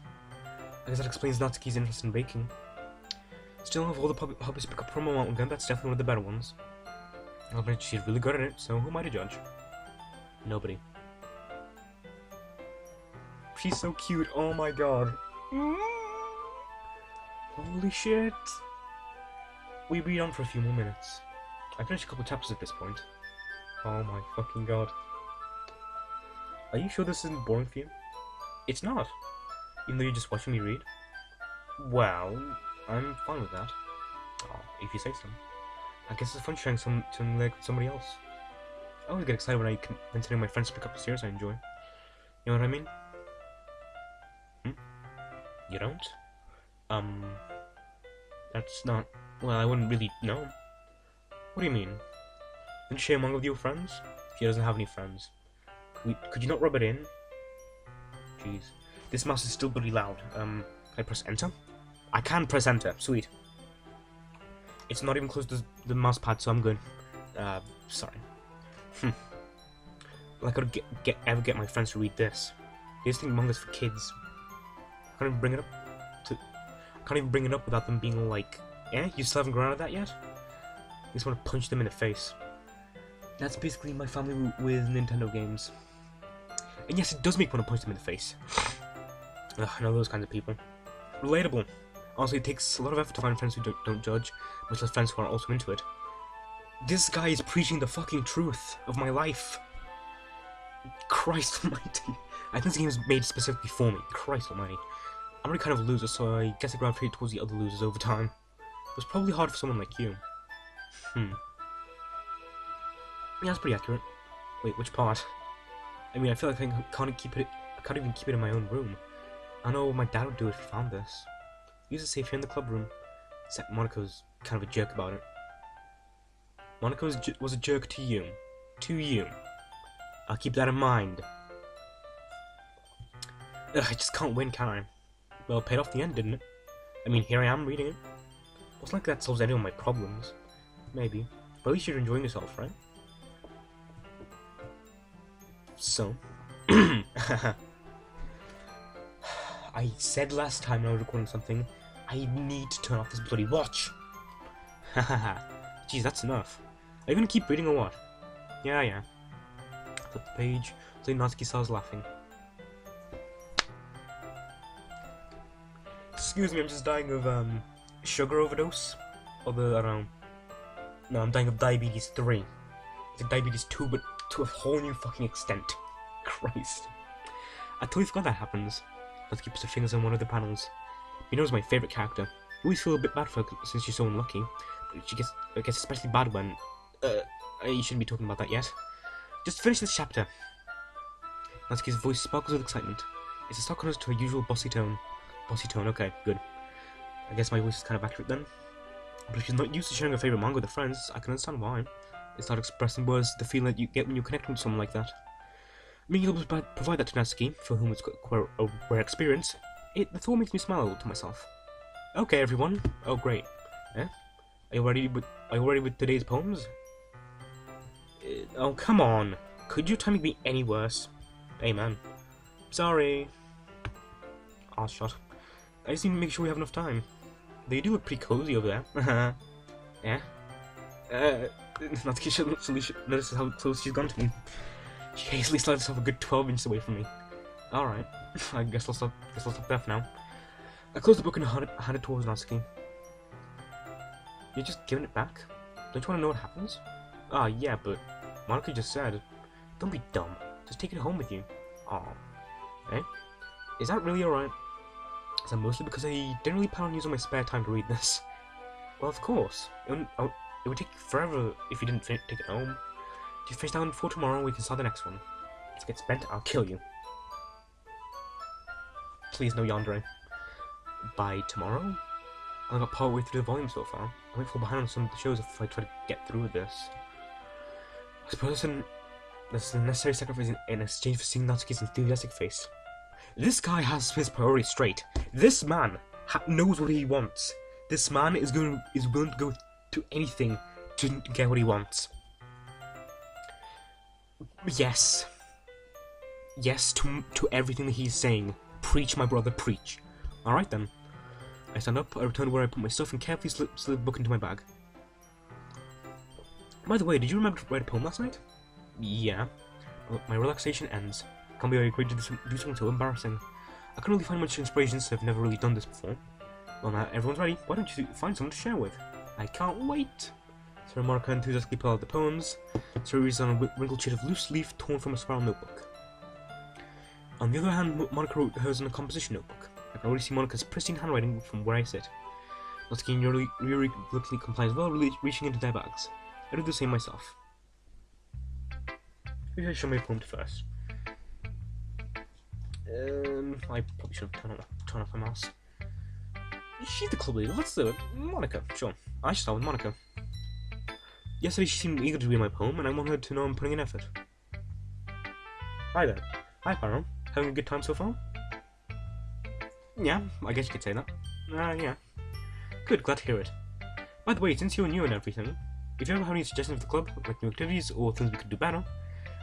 I guess that explains Natsuki's interest in baking. Still, of all the hobbies to pick up from a mountain gun, that's definitely one of the better ones. I bet she's really good at it, so who am I to judge? Nobody. She's so cute, oh my god. Holy shit. We read on for a few more minutes. I finished a couple chapters at this point. Oh my fucking god. Are you sure this isn't boring for you? It's not. Even though you're just watching me read? Well, I'm fine with that. Oh, if you say so. I guess it's fun sharing something like with somebody else. I always get excited when I consider my friends to pick up a series I enjoy. You know what I mean? You don't? That's not... Well, I wouldn't really know. What do you mean? Then share manga with your friends? She doesn't have any friends. Could you not rub it in? Jeez. This mouse is still pretty loud. Can I press enter? I can press enter. Sweet. It's not even close to the mouse pad, so I'm good. Sorry. Well, I could ever get my friends to read this. They just think manga's for kids. I can't even bring it up without them being like, eh, you still haven't grown out of that yet? I just want to punch them in the face. That's basically my family with Nintendo games. And yes, it does make me want to punch them in the face. Ugh, I know those kinds of people. Relatable. Honestly, it takes a lot of effort to find friends who don't judge, much less friends who are also into it. This guy is preaching the fucking truth of my life. Christ almighty. I think this game is made specifically for me. Christ almighty. I'm already kind of a loser, so I guess I gravitate towards the other losers over time. It was probably hard for someone like you. Yeah, that's pretty accurate. Wait, which part? I mean, I feel like I can't even keep it in my own room. I know what my dad would do if he found this. Use it safe here in the club room. Except Monaco's kind of a jerk about it. Monaco was a jerk to you. To you. I'll keep that in mind. Ugh, I just can't win, can I? Well, it paid off the end, didn't it? I mean, here I am reading it. It's not like that solves any of my problems. Maybe. But at least you're enjoying yourself, right? So. I said last time when I was recording something, I need to turn off this bloody watch. Hahaha. Jeez, that's enough. Are you gonna keep reading or what? Yeah. Flip the page. So Natsuki starts laughing. Excuse me, I'm just dying of sugar overdose. Or the, I don't know. No, I'm dying of diabetes 3. It's like diabetes 2, but to a whole new fucking extent. Christ. I totally forgot that happens. Natsuki puts her fingers on one of the panels. Minoru's my favourite character. I always feel a bit bad for her since she's so unlucky. But it gets especially bad when... you shouldn't be talking about that yet. Just finish this chapter. Natsuki's voice sparkles with excitement. It's a stark contrast to her usual bossy tone. Bossy tone, okay, good. I guess my voice is kind of accurate then. But if she's not used to sharing her favourite manga with her friends, I can understand why. It's not expressing words the feeling that you get when you connect with someone like that. Being able to provide that to Natsuki, for whom it's quite a rare experience, the thought makes me smile a little to myself. Okay, everyone. Oh, great. Eh? Are you ready with today's poems? Oh, come on. Could your timing be any worse? Hey, man. Sorry. Aw, shot. I just need to make sure we have enough time. They do look pretty cozy over there. Yeah? Natsuki should notice how close she's gone to me. She hastily slides herself a good 12 inches away from me. Alright. I guess I'll stop there for now. I closed the book and handed it towards Natsuki. You're just giving it back? Don't you want to know what happens? Ah, yeah, but Monica just said. Don't be dumb. Just take it home with you. Aw. Eh? Is that really alright? Is that mostly because I didn't really plan on using my spare time to read this? Well, of course. It would take forever if you didn't take it home. Just finish down before tomorrow, we can start the next one. If it gets spent, I'll kill you. Please, no yandere. By tomorrow? I got part way through the volume so far. I might fall behind on some of the shows if I try to get through this. I suppose that's a necessary sacrifice in exchange for seeing Natsuki's enthusiastic face. This guy has his priorities straight. This man knows what he wants. This man is willing to go to anything to get what he wants. Yes. Yes to everything that he's saying. Preach, my brother, preach. Alright then. I stand up, I return to where I put my stuff and carefully slip the book into my bag. By the way, did you remember to write a poem last night? Yeah. Well, my relaxation ends. Can't believe I agreed to do something so embarrassing. I couldn't really find much inspiration since I've never really done this before. Well, now everyone's ready. Why don't you find someone to share with? I can't wait. Sarah Monica enthusiastically pulled out the poems. Sarah reads on a wrinkled sheet of loose leaf torn from a spiral notebook. On the other hand, Monica wrote hers in a composition notebook. I can already see Monica's pristine handwriting from where I sit. Natsuki and Yuri reluctantly comply as well, reaching into their bags. I do the same myself. Maybe I should show my poem first. I probably should have turned off my mouse. She's the club leader, let's do it. Monica, sure. I should start with Monica. Yesterday she seemed eager to read my poem, and I want her to know I'm putting in effort. Hi there. Hi, Pyro. Having a good time so far? Yeah, I guess you could say that. Yeah. Good, glad to hear it. By the way, since you're new and everything, if you ever have any suggestions for the club, like new activities or things we could do better,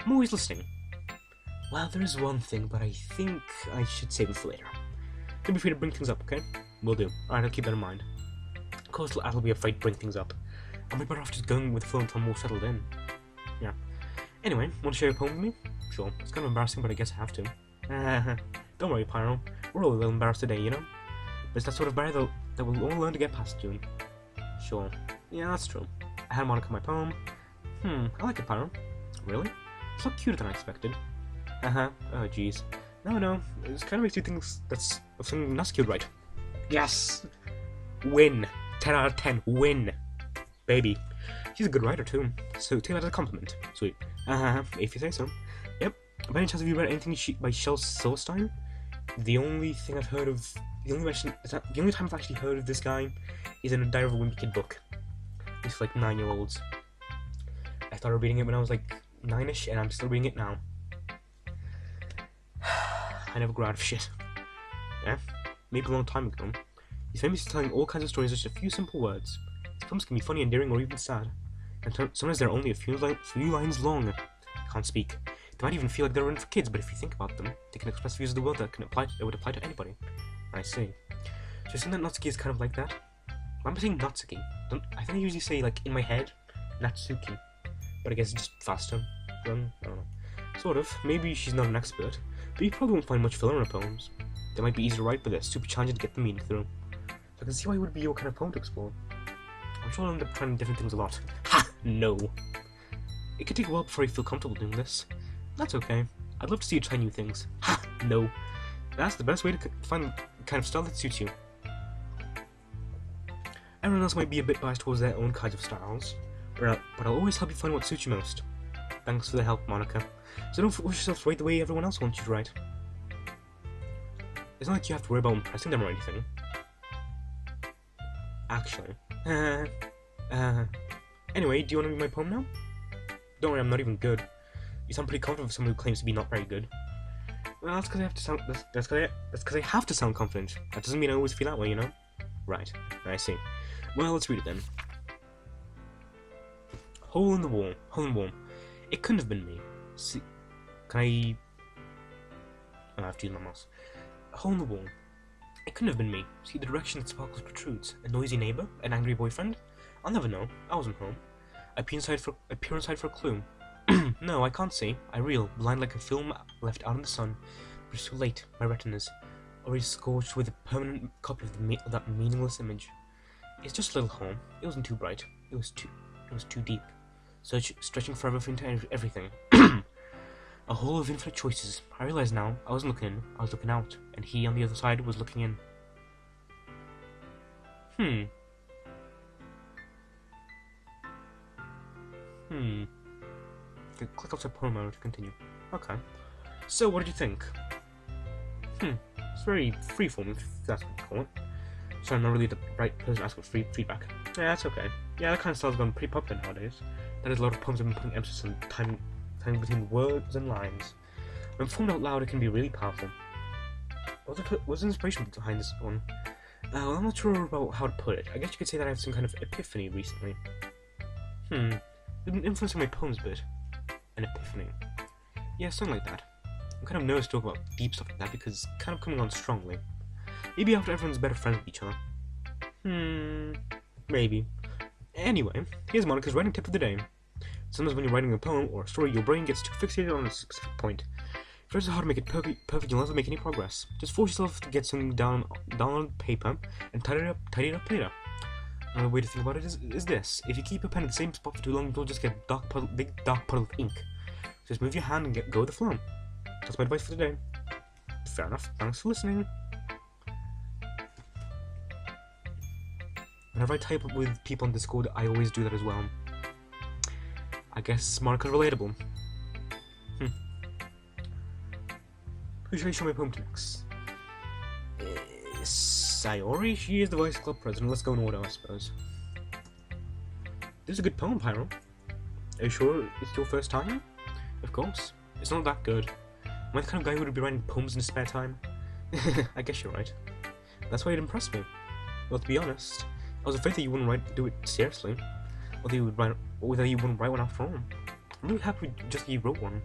I'm always listening. Well, there is one thing, but I think I should save it for later. Don't be free to bring things up, okay? Will do. Alright, I'll keep that in mind. Of course, I'll be afraid to bring things up. I'll be better off just going with the flow until I'm more settled in. Yeah. Anyway, want to share a poem with me? Sure. It's kind of embarrassing, but I guess I have to. Don't worry, Pyro. We're all a little embarrassed today, you know? But it's that sort of barrier that we'll all learn to get past soon. Sure. Yeah, that's true. I had Monica my poem. I like it, Pyro. Really? It's a lot cuter than I expected. Oh, jeez. No. It kind of makes you think that's something Natsuki would write. Yes! Win! 10 out of 10. Win! Baby. She's a good writer, too. So take that as a compliment. Sweet. If you say so. Yep. By any chance have you read anything by Shel Silverstein? The only thing I've heard of... The only time I've actually heard of this guy is in a Diary of a Wimpy Kid book. It's for like 9-year-olds. I started reading it when I was like 9-ish, and I'm still reading it now. I never grew out of shit. Yeah? Maybe a long time ago. He's famous for telling all kinds of stories with just a few simple words. His poems can be funny, endearing, or even sad. And sometimes they're only a few lines long. I can't speak. They might even feel like they're written for kids, but if you think about them, they can express views of the world that would apply to anybody. I see. So you think that Natsuki is kind of like that? Why am I saying Natsuki? I think I usually say, like, in my head, Natsuki. But I guess it's just faster. I don't know. Sort of. Maybe she's not an expert, but you probably won't find much filler in her poems. They might be easy to write, but they're super challenging to get the meaning through. So I can see why it would be your kind of poem to explore. I'm sure I'll end up trying different things a lot. Ha! No! It could take a while before I feel comfortable doing this. That's okay. I'd love to see you try new things. Ha! No! That's the best way to find the kind of style that suits you. Everyone else might be a bit biased towards their own kinds of styles, but I'll always help you find what suits you most. Thanks for the help, Monica. So don't force yourself to write the way everyone else wants you to write. It's not like you have to worry about impressing them or anything. Actually. Anyway, do you want to read my poem now? Don't worry, I'm not even good. You sound pretty confident for someone who claims to be not very good. Well, that's because I have to sound. That's because I have to sound confident. That doesn't mean I always feel that way, you know. Right. I see. Well, let's read it then. Hole in the wall. Hole in the wall. It couldn't have been me. See, can I? Oh, I have to use my mouse. Hole in the wall. It couldn't have been me. See the direction that sparkles protrudes. A noisy neighbor? An angry boyfriend? I'll never know. I wasn't home. I peer inside for a clue. No, I can't see. I reel, blind like a film left out in the sun. But it's too late. My retinas, already scorched with a permanent copy of that meaningless image. It's just a little home. It wasn't too bright. It was too deep. Stretching forever into everything. A hole of infinite choices. I realize now, I wasn't looking in, I was looking out, and he on the other side was looking in. Click outside poem mode to continue. Okay. So, what did you think? It's very freeform, if that's what you call it. So I'm not really the right person to ask for feedback. Yeah, that's okay. Yeah, that kind of style's gone pretty popular nowadays. That is, a lot of poems have been putting emphasis on time between words and lines. When performed out loud, it can be really powerful. What's the inspiration behind this one? Well, I'm not sure about how to put it. I guess you could say that I had some kind of epiphany recently. It's been influencing my poems a bit. An epiphany. Yeah, something like that. I'm kind of nervous to talk about deep stuff like that because it's kind of coming on strongly. Maybe after everyone's better friends with each other. Maybe. Anyway, here's Monica's writing tip of the day. Sometimes when you're writing a poem or a story, your brain gets too fixated on a specific point. If you try hard to make it perfect, you'll never make any progress. Just force yourself to get something down on paper and tidy it up later. Another way to think about it is this. If you keep your pen at the same spot for too long, you'll just get a big dark puddle of ink. Just move your hand and go with the flow. That's my advice for today. Fair enough. Thanks for listening. Whenever I type up with people on Discord, I always do that as well. I guess Monica's relatable. Who should I show my poem to next? Sayori? She is the Vice Club president. Let's go in order, I suppose. This is a good poem, Pyro. Are you sure it's your first time? Of course. It's not that good. Am I the kind of guy who would be writing poems in his spare time? I guess you're right. That's why it impressed me. Well, to be honest, I was afraid that you wouldn't do it seriously. Or that you wouldn't write one after all. I'm really happy you wrote one.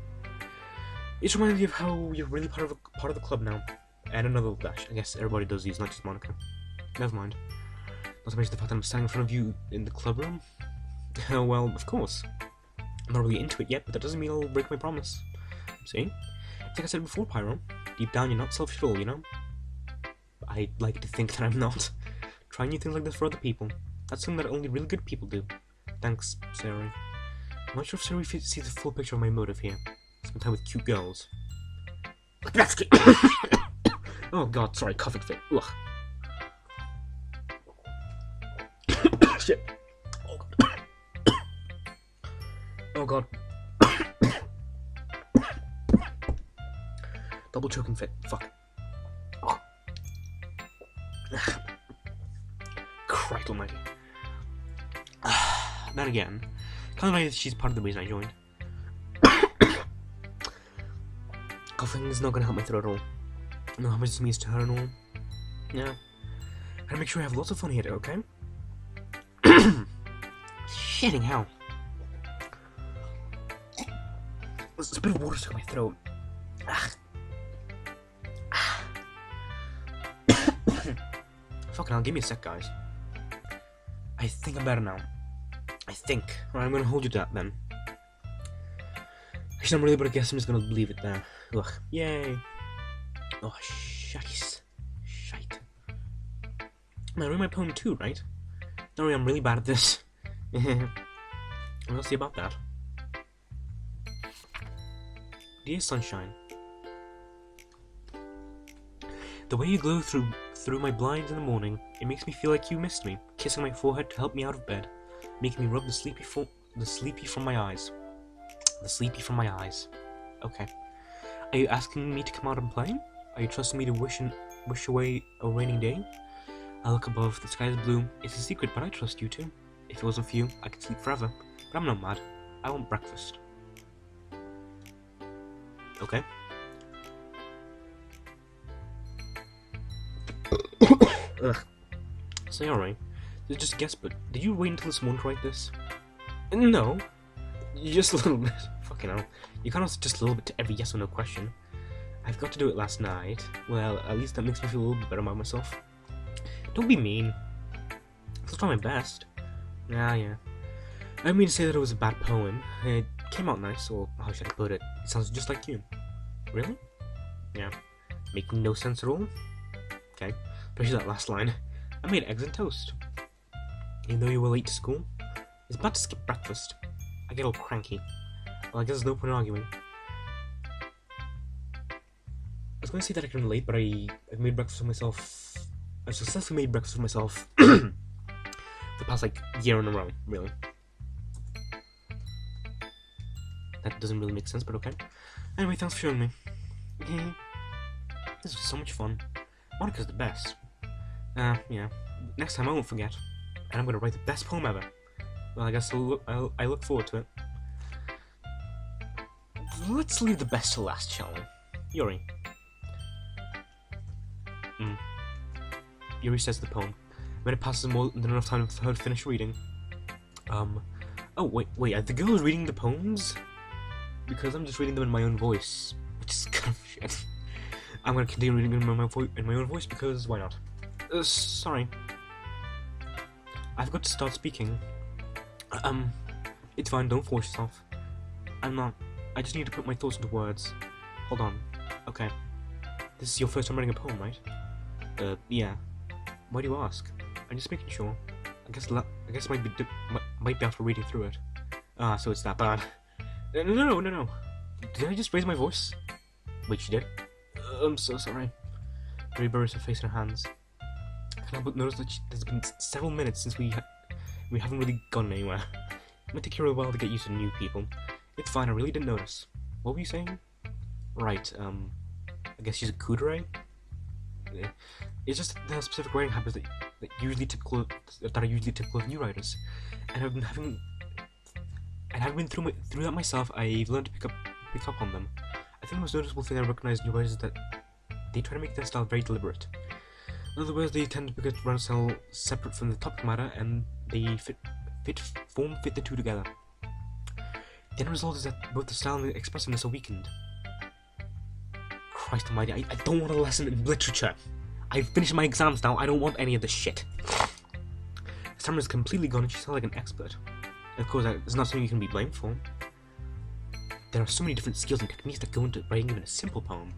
It reminds me of how you're really part of the club now. And another dash. I guess everybody does these, not just Monica. Never mind. Not to mention the fact that I'm standing in front of you in the club room. Well, of course. I'm not really into it yet, but that doesn't mean I'll break my promise. See? Like I said before, Pyro, deep down you're not selfish at all, you know? I'd like to think that I'm not. Trying new things like this for other people. That's something that only really good people do. Thanks, Sayori. I'm not sure if Sayori sees the full picture of my motive here. Spend time with cute girls. That's cute! Oh god, sorry, coughing fit. Ugh. Shit. Oh god. Double choking fit. Fuck. Oh. Christ almighty. Then again, kind of like she's part of the reason I joined. Coughing is not gonna help my throat at all. I know how much this means to her and all. Yeah. Gotta make sure I have lots of fun here, okay? Shitting hell. There's a bit of water stuck in my throat. Fucking hell, give me a sec, guys. I think I'm better now. I think. Right, I'm gonna hold you to that then. Actually, I'm really, but I guess I'm just gonna leave it there. Ugh, yay. Oh, shite. Shite. I'm reading my poem too, right? Don't worry, I'm really bad at this. We'll see about that. Dear Sunshine, the way you glow through my blinds in the morning, it makes me feel like you missed me, kissing my forehead to help me out of bed, making me rub the sleepy from my eyes. The sleepy from my eyes. Okay. Are you asking me to come out and play? Are you trusting me to wish away a rainy day? I look above, the sky is blue. It's a secret, but I trust you too. If it wasn't for you, I could sleep forever. But I'm not mad. I want breakfast. Okay. Ugh. Say alright. This is just a guess, but did you wait until this morning to write this? No. Just a little bit. Fucking hell. You can't answer just a little bit to every yes or no question. I've got to do it last night. Well, at least that makes me feel a little bit better about myself. Don't be mean. I'll try my best. Yeah. I don't mean to say that it was a bad poem. It came out nice, or how should I put it? It sounds just like you. Really? Yeah. Making no sense at all? Okay. Especially that last line. I made eggs and toast. Even though you were late to school, it's bad to skip breakfast. I get all cranky. Well, I guess there's no point in arguing. I was going to say that I can relate, but I've made breakfast for myself. I've successfully made breakfast for myself the past, like, year in a row, really. That doesn't really make sense, but okay. Anyway, thanks for showing me. This was so much fun. Monica's the best. Yeah. Next time I won't forget. And I'm gonna write the best poem ever. Well, I guess I look forward to it. Let's leave the best to last, shall we? Yuri. Yuri says the poem. When it passes more than enough time for her to finish reading. Oh, wait, are the girls reading the poems? Because I'm just reading them in my own voice. Which is kind of shit. I'm gonna continue reading them in my own voice because why not? Sorry. I've got to start speaking. It's fine, don't force yourself. I'm not. I just need to put my thoughts into words. Hold on. Okay. This is your first time writing a poem, right? Yeah. Why do you ask? I'm just making sure. I guess might be after reading through it. Ah, so it's that bad. No. Did I just raise my voice? Wait, she did? I'm so sorry. Mary buries her face in her hands. I can't help but notice that there's been several minutes since we haven't really gone anywhere. It might take you a while to get used to new people. It's fine, I really didn't notice. What were you saying? Right, I guess she's a kudere? It's just the specific writing habits that are usually typical of new writers. And having been through that myself, I've learned to pick up on them. I think the most noticeable thing I recognize in new writers is that they try to make their style very deliberate. In other words, they tend to run a style separate from the topic matter, and they fit the two together. The end result is that both the style and the expressiveness are weakened. Christ almighty, I don't want a lesson in literature. I've finished my exams now, I don't want any of this shit. Summer is completely gone and she sounds like an expert. Of course, it's not something you can be blamed for. There are so many different skills and techniques that go into writing even a simple poem.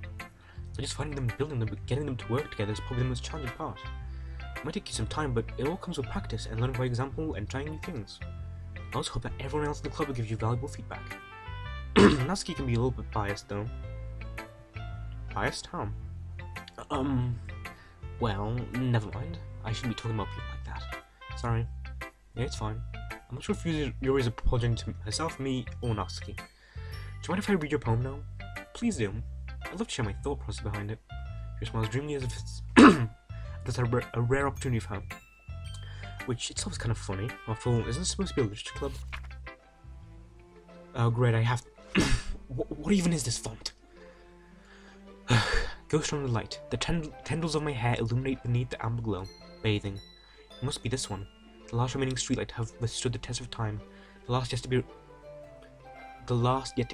So just finding them, building them, getting them to work together is probably the most challenging part. It might take you some time, but it all comes with practice and learning by example and trying new things. I also hope that everyone else in the club will give you valuable feedback. Natsuki can be a little bit biased though. Biased? How? Well, never mind. I shouldn't be talking about people like that. Sorry. Yeah, it's fine. I'm not sure if Yuri's apologizing to herself, me, or Natsuki. Do you mind if I read your poem now? Please do. I'd love to share my thought process behind it. She smiles dreamily as if it's that's a rare opportunity for her. Which itself is kind of funny. After all, isn't this supposed to be a literature club? Oh great, I have... what even is this font? Ghost from the light. The tendrils of my hair illuminate beneath the amber glow. bathing. It must be this one. The last remaining streetlight to have withstood the test of time. The last yet to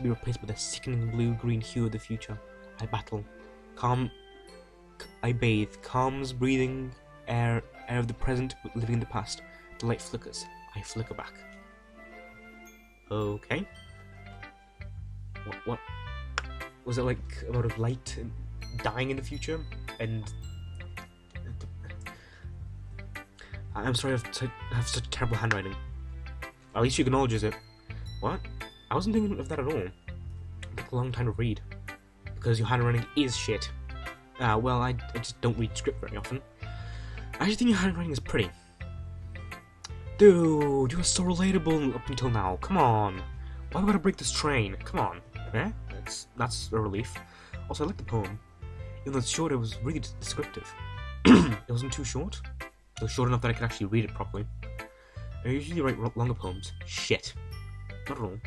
be replaced by the sickening blue-green hue of the future. I battle. I bathe. Calms breathing air of the present, living in the past. The light flickers. I flicker back. Okay. What? Was it like about a light dying in the future? And I'm sorry I have such terrible handwriting. At least she acknowledges it. What? I wasn't thinking of that at all. It took a long time to read. Because your handwriting is shit. Well, I just don't read script very often. I actually think your handwriting is pretty. Dude, you were so relatable up until now. Come on. Why we gotta break this train? Come on. Eh? That's a relief. Also, I like the poem. Even though it's short, it was really descriptive. It wasn't too short. It was short enough that I could actually read it properly. I usually write longer poems. Shit. Not at all.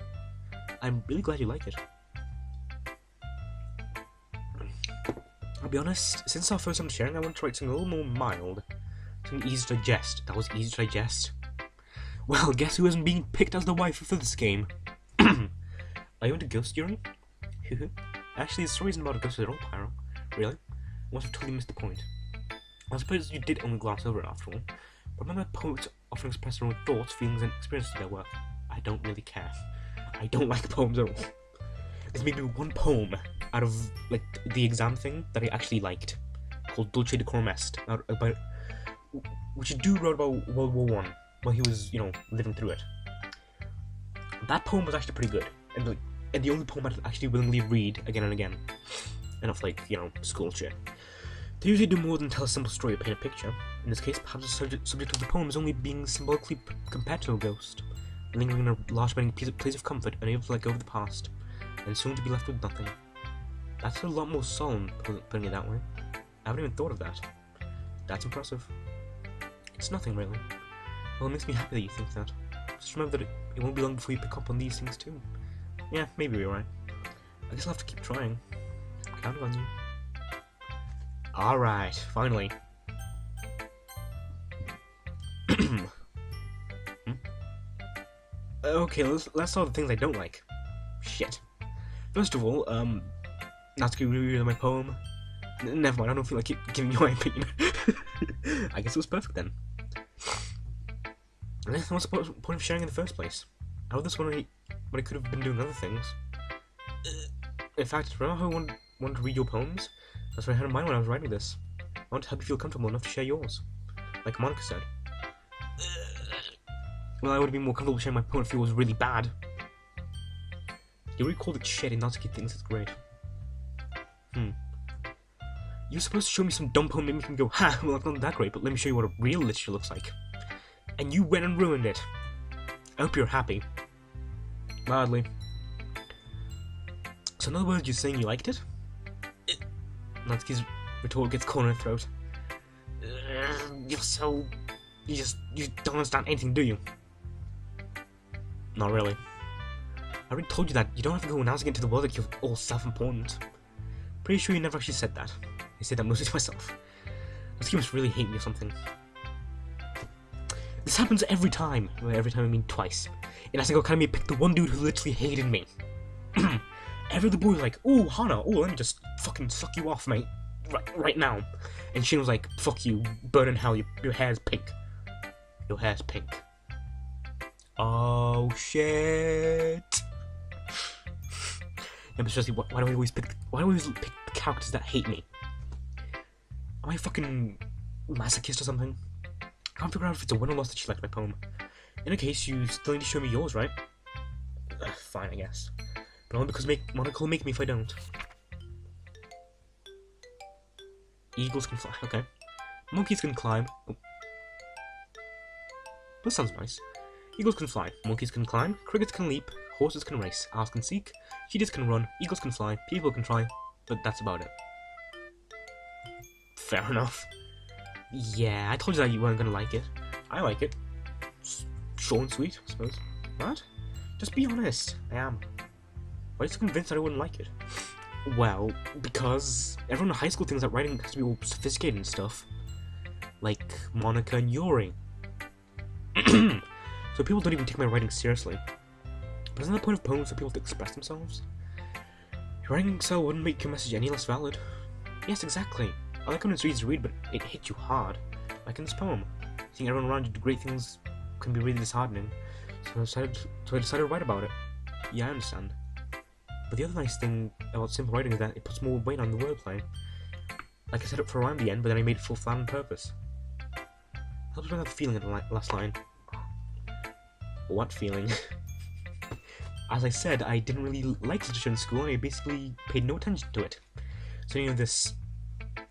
I'm really glad you like it. I'll be honest, since our first time sharing, I want to write something a little more mild. Something easy to digest. That was easy to digest. Well, guess who isn't being picked as the wife for this game? Are you into ghost theory? Actually, the story isn't about a ghost at all, Pyro. Really? I must have totally missed the point. I suppose you did only glance over it after all. But remember, poets often express their own thoughts, feelings, and experiences to their work. I don't really care. I don't like poems at all. There's maybe one poem out of like the exam thing that I actually liked, called Dulce Decorum Est, about which a dude wrote about World War I while he was, living through it. That poem was actually pretty good, and the only poem I'd actually willingly read again and again. Enough like, school shit. They usually do more than tell a simple story or paint a picture. In this case, perhaps the subject of the poem is only being symbolically compared to a ghost, lingering in a large remaining place of comfort, unable to let go of the past, and soon to be left with nothing. That's a lot more solemn, putting it that way. I haven't even thought of that. That's impressive. It's nothing, really. Well, it makes me happy that you think that. Just remember that it won't be long before you pick up on these things too. Yeah, maybe you're right. I guess I'll have to keep trying. I'm counting on you. Alright, finally. Okay, let's start with the things I don't like. Shit. First of all, not to give a review of my poem. Never mind, I don't feel like giving you my opinion. I guess it was perfect then. What's the point of sharing in the first place? I wrote this when I could have been doing other things. In fact, remember how I wanted to read your poems? That's what I had in mind when I was writing this. I want to help you feel comfortable enough to share yours. Like Monica said. Well, I would have been more comfortable sharing my poem if it was really bad. You really called it shit and not to get things that's great. You were supposed to show me some dumb poem that made me go, ha, well, it's not that great, but let me show you what a real literature looks like. And you went and ruined it. I hope you're happy. Mildly. So in other words, you're saying you liked it? Natsuki's retort gets caught in her throat. You don't understand anything, do you? Not really. I already told you that you don't have to go announcing it to the world like you're all self-important. Pretty sure you never actually said that. I said that mostly to myself. Natsuki must really hate me or something. This happens every time. Well, every time I mean twice. In Asako Academy, I picked the one dude who literally hated me. Every other boy was like, "Ooh, Hana, let me just fucking suck you off, mate, right now." And Shin was like, "Fuck you, burn in hell, your hair's pink. Your hair's pink." Oh, shit. Yeah, but seriously, why do I always pick characters that hate me? Am I a fucking masochist or something? I can't figure out if it's a win or loss that she liked my poem. In a case, you still need to show me yours, right? Fine, I guess. But only because Monica will make me if I don't. Eagles can fly, okay. Monkeys can climb. Oh. That sounds nice. Eagles can fly, monkeys can climb, crickets can leap, horses can race, owls can seek, cheetahs can run, eagles can fly, people can try, but that's about it. Fair enough. Yeah, I told you that you weren't gonna like it. I like it. Short and sweet, I suppose. What? Just be honest. I am. Why are you so convinced that I wouldn't like it? Well, because everyone in high school thinks that writing has to be all sophisticated and stuff. like Monica and Yuri. So people don't even take my writing seriously. But isn't the point of poems for people to express themselves? Your writing style wouldn't make your message any less valid. Yes, exactly. I like when it's easy to read, but it hits you hard. Like in this poem. Seeing everyone around you do great things can be really disheartening. So I decided to write about it. Yeah, I understand. But the other nice thing about simple writing is that it puts more weight on the wordplay. Like I set it for around the end, but then I made it full flat on purpose. Helps bring out the feeling in the last line. What feeling? As I said, I didn't really like literature in school, and I basically paid no attention to it. So you know this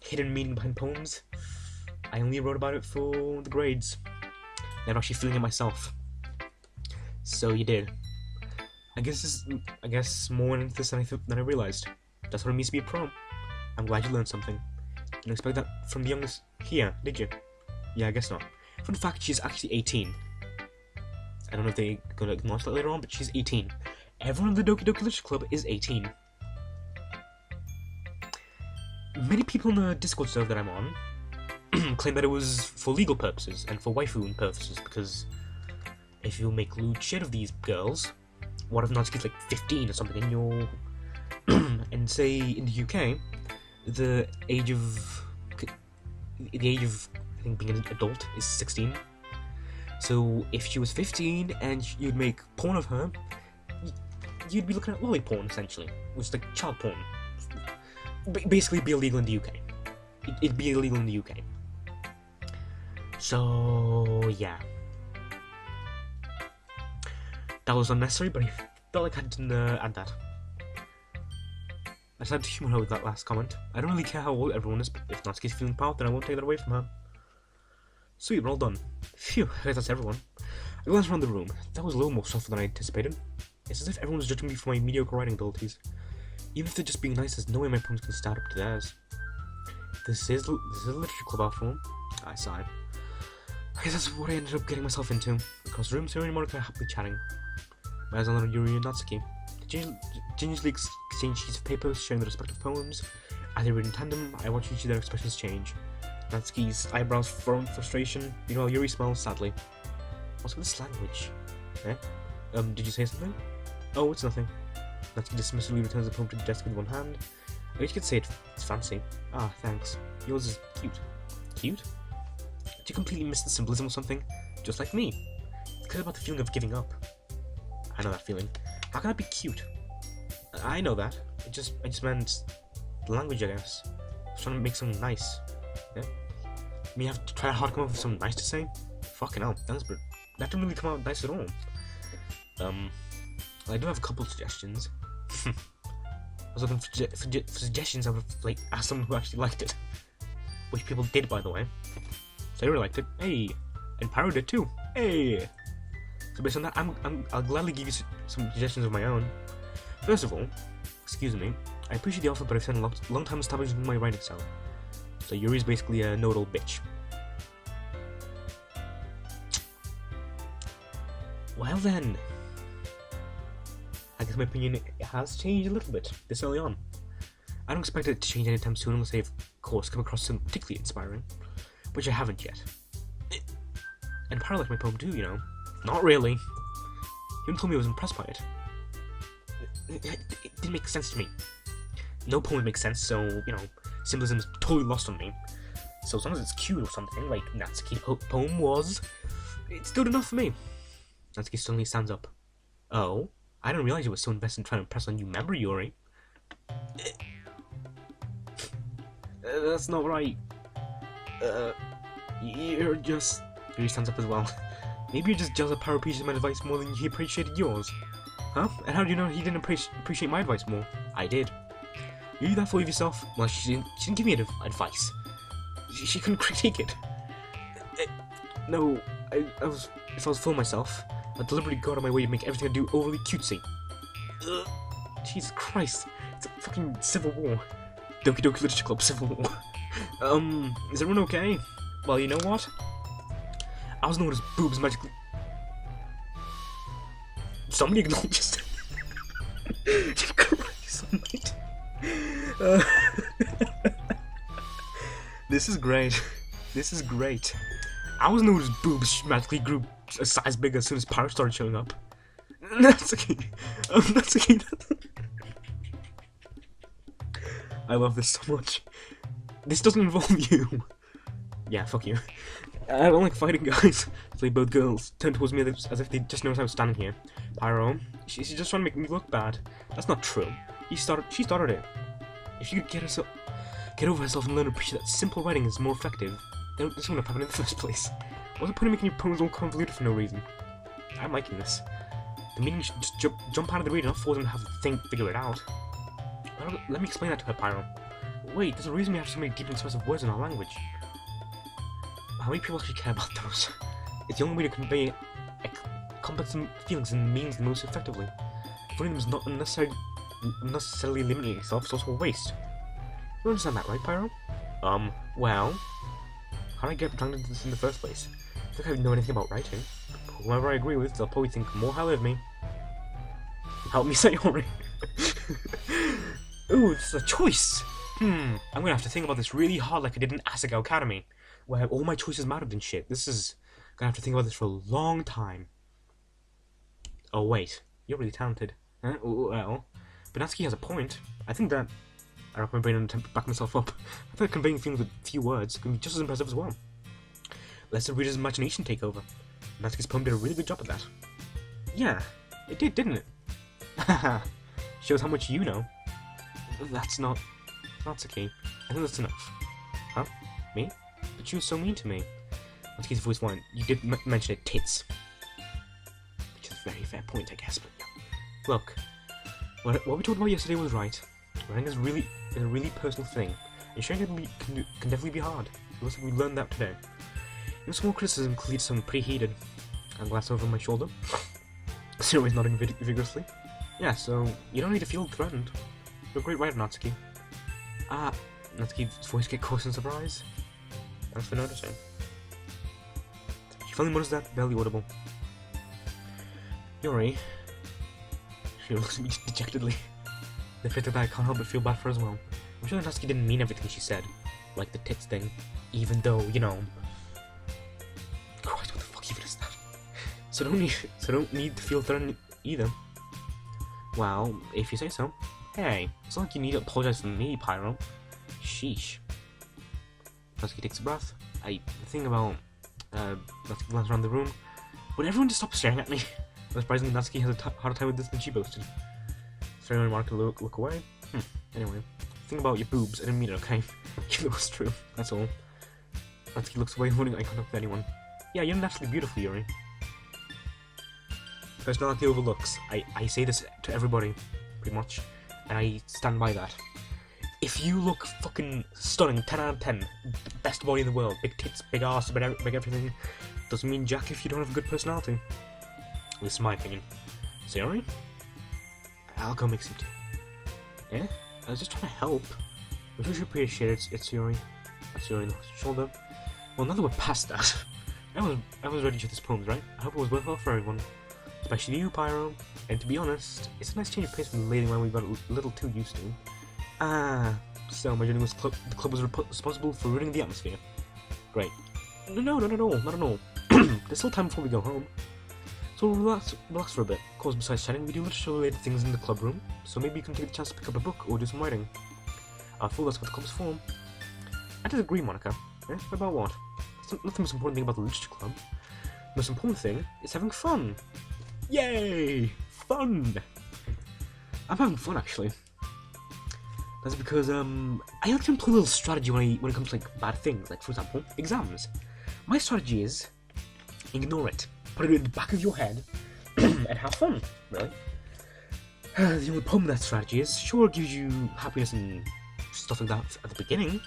hidden meaning behind poems, I only wrote about it for the grades. Never actually feeling it myself. So you did. I guess more into this than I realized. That's what it means to be a pro. I'm glad you learned something. Didn't expect that from the youngest here, did you? Yeah, I guess not. Fun fact, she's actually 18. I don't know if they're gonna acknowledge that later on, but she's 18. Everyone in the Doki Doki Literature Club is 18. Many people in the Discord server that I'm on claim that it was for legal purposes and for waifu purposes, because if you make lewd shit of these girls, what if Natsuki's like 15 or something, and you're and say in the UK the age of I think being an adult is 16. So if she was 15 and you'd make porn of her, you'd be looking at lolly porn essentially, which is like child porn. Basically be illegal in the UK. It'd be illegal in the UK. So yeah, that was unnecessary, but I felt like I had to add that. I decided to humor her with that last comment. I don't really care how old everyone is, but if Natsuki's feeling proud, then I won't take that away from her. Sweet, we're all done. Phew, I guess that's everyone. I glanced around the room. That was a little more stressful than I anticipated. It's as if everyone was judging me for my mediocre writing abilities. Even if they're just being nice, there's no way my poems can stand up to theirs. This is a literature club after all. I sighed. I guess that's what I ended up getting myself into. Across the room, Siri and Monica are happily chatting. My eyes on Yuri and Natsuki. They gingerly exchange sheets of paper, sharing their respective poems. As they read in tandem, I watch each of their expressions change. Natsuki's eyebrows furrow in frustration, meanwhile Yuri smiles sadly. What's with this language? Eh? Did you say something? Oh, it's nothing. Natsuki dismissively returns the poem to the desk with one hand. I guess you could say it's fancy. Ah, thanks. Yours is cute. Cute? Did you completely miss the symbolism or something? Just like me. It's clear about the feeling of giving up. I know that feeling. How can that be cute? I know that. I just meant the language, I guess. I was trying to make something nice. Yeah? Me have to try hard to come up with something nice to say? Fucking hell, that didn't really come out nice at all. I do have a couple of suggestions. I was looking for suggestions. I would like ask someone who actually liked it, which people did, by the way. So they really liked it. Hey, and Pyro did too. Hey. So based on that, I'll gladly give you some suggestions of my own. First of all, excuse me, I appreciate the offer, but I've spent a long time establishing my writing style. So Yuri's basically a know-it-all bitch. Well then, I guess my opinion has changed a little bit this early on. I don't expect it to change anytime soon unless I, of course, come across something particularly inspiring, which I haven't yet. And Pyro liked my poem too, you know. Not really. He even told me I was impressed by it. It didn't make sense to me. No poem would make sense, so, you know, symbolism is totally lost on me. So as long as it's cute or something, like Natsuki's poem was, it's good enough for me. Natsuki suddenly stands up. Oh? I didn't realize you were so invested in trying to impress on you, member Yuri. That's not right. You're just... Yuri stands up as well. Maybe you're just jealous that Pyro appreciated my advice more than he appreciated yours. Huh? And how do you know he didn't appreciate my advice more? I did. You that full of yourself? Well, she didn't give me advice. She couldn't critique it. No, if I was full of myself, I'd deliberately go out of my way to make everything I do overly cutesy. Jesus Christ, it's a fucking civil war. Doki Doki Literature Club civil war. Is everyone okay? Well, you know what? I was the one whose boobs magically... Somebody acknowledges Christ almighty. This is great. This is great. I was know his boobs magically grew a size bigger as soon as Pyro started showing up. That's okay. That's okay. I love this so much. This doesn't involve you. Yeah, fuck you. I don't like fighting guys. So both girls turn towards me as if they just noticed I was standing here. Pyro, she's just trying to make me look bad. That's not true. She started it. If she could get over herself and learn to appreciate that simple writing is more effective, then this wouldn't have happened in the first place. What's the point of making your poems all convoluted for no reason? I'm liking this. The meaning should just jump out of the reader, not force them to have to figure it out. Let me explain that to her, Pyro. Wait, there's a reason we have so many deep and expressive words in our language. How many people actually care about those? It's the only way to convey complex feelings and meanings the most effectively. Avoiding them is not unnecessarily limiting itself, it's also a waste. You understand that, right, Pyro? Well... How did I get dragged into this in the first place? I think I know anything about writing. Whoever I agree with, they'll probably think more highly of me. Help me, Sayori. Ooh, this is a choice! I'm gonna have to think about this really hard like I did in Asuka Academy, where all my choices mattered and shit. This is... gonna have to think about this for a long time. Oh wait, you're really talented. Well, but Natsuki has a point. I think that... I wrapped my brain and attempt to back myself up. I thought conveying things with few words can be just as impressive as well. Let the reader's imagination take over. Natsuki's poem did a really good job at that. Yeah, it did, didn't it? Haha. Shows how much you know. That's not... Natsuki. I think that's enough. Huh? Me? But you were so mean to me. Natsuki's voice whined. You did mention it, tits. Which is a very fair point, I guess, but yeah. Look. What we talked about yesterday was right. Writing is a really personal thing, and sharing it can definitely be hard. It looks like we learned that today. Even small criticism could lead to something pretty heated. I glanced over my shoulder. Zero is nodding vigorously. Yeah, so you don't need to feel threatened. You're a great writer, Natsuki. Natsuki's voice get close in surprise. Thanks for noticing. She finally mutters that, barely audible. Yuri. She looks at me dejectedly. The fact that I can't help but feel bad for her as well. I'm sure that Natsuki didn't mean everything she said. Like the tits thing. Even though, you know... Christ, what the fuck even is that? So don't need to feel threatened either. Well, if you say so. Hey, it's not like you need to apologize for me, Pyro. Sheesh. Natsuki takes a breath. The thing about... Natsuki glances around the room. Would everyone just stop staring at me? Surprisingly, Natsuki has a harder time with this than she boasted. Sorry, my remark to look away. Anyway, think about your boobs. I didn't mean it, okay? It was true. That's all. Natsuki looks away, holding eye contact with anyone. Yeah, you're naturally beautiful, Yuri. Personality overlooks. I say this to everybody, pretty much, and I stand by that. If you look fucking stunning, 10 out of 10, best body in the world, big tits, big ass, big everything, doesn't mean jack if you don't have a good personality. This is my opinion. Sayori? I'll go make some tea. Eh? I was just trying to help. I wish you appreciate it's Yuri. That's Yuri on the shoulder. Well, now that we're past that, I was ready to this poems, right? I hope it was worthwhile for everyone. Especially you, Pyro. And to be honest, it's a nice change of pace from the lady one we got a little too used to. So my journey was the club was responsible for ruining the atmosphere. Great. No, not at all. There's still time before we go home. So relax for a bit. Of course, besides chatting, we do literature-related things in the club room, so maybe you can take the chance to pick up a book or do some writing. After all, that's what the club's for. I disagree, Monica. Eh? About what? It's not the most important thing about the literature club. The most important thing is having fun. Yay! Fun! I'm having fun, actually. That's because, I like to employ a little strategy when it comes to, like, bad things. Like, for example, exams. My strategy is ignore it. Put it in the back of your head and have fun, really. The only problem with that strategy is, sure, it gives you happiness and stuff like that at the beginning,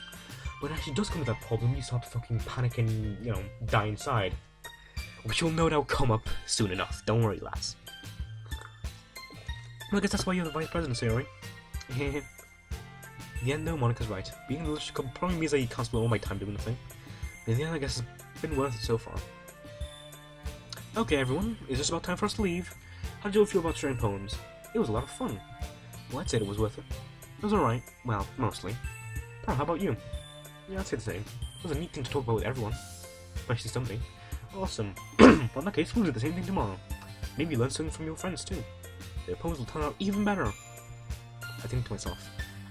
but it actually does come with that problem. You start to fucking panic and, you know, die inside. Which you'll no doubt come up soon enough. Don't worry, lads. Well, I guess that's why you're the vice president, Sayori. Yeah, no, Monica's right. Being in the literature club probably means that you can't spend all my time doing nothing. But in the end, I guess it's been worth it so far. Okay, everyone, it's just about time for us to leave. How did you all feel about sharing poems? It was a lot of fun. Well, I'd say it was worth it. It was alright. Well, mostly. How about you? Yeah, I'd say the same. It was a neat thing to talk about with everyone, especially somebody. Awesome. Well, in that case, we'll do the same thing tomorrow. Maybe learn something from your friends too. Their poems will turn out even better. I think to myself,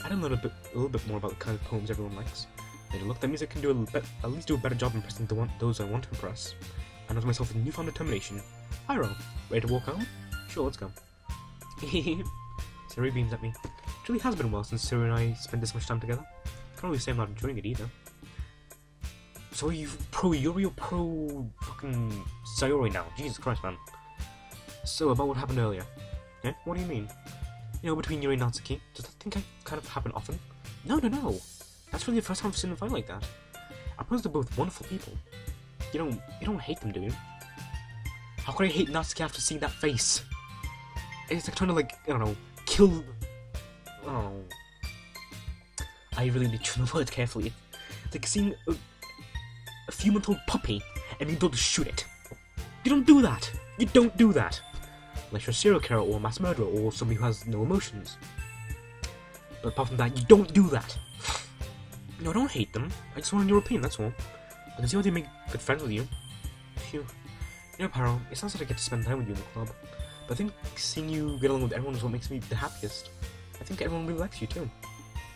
I didn't learn a little bit more about the kind of poems everyone likes. Maybe look at the music and at least do a better job impressing those I want to impress. I know to myself with newfound determination. Pyro, ready to walk home? Sure, let's go. Siri beams at me. It really has been a while since Siri and I spent this much time together. Can't really say I'm not enjoying it either. So are you pro Yuri or pro fucking Sayori now? Jesus Christ, man. So, about what happened earlier. Eh? What do you mean? You know, between Yuri and Natsuki, does that thing kind of happen often? No. That's really the first time I've seen them fight like that. I suppose they're both wonderful people. You don't hate them, do you? How could I hate Natsuki after seeing that face? It's like trying to, like, I don't know, kill... Oh... I really need to choose the words carefully. It's like seeing a few-month-old puppy and being told to shoot it. You don't do that! You don't do that! Unless you're a serial killer or a mass murderer or somebody who has no emotions. But apart from that, you don't do that! No, I don't hate them. I just wanted your opinion, that's all. I can see why they make good friends with you. Phew. You know, Paro, it's not that I get to spend time with you in the club, but I think seeing you get along with everyone is what makes me the happiest. I think everyone really likes you too.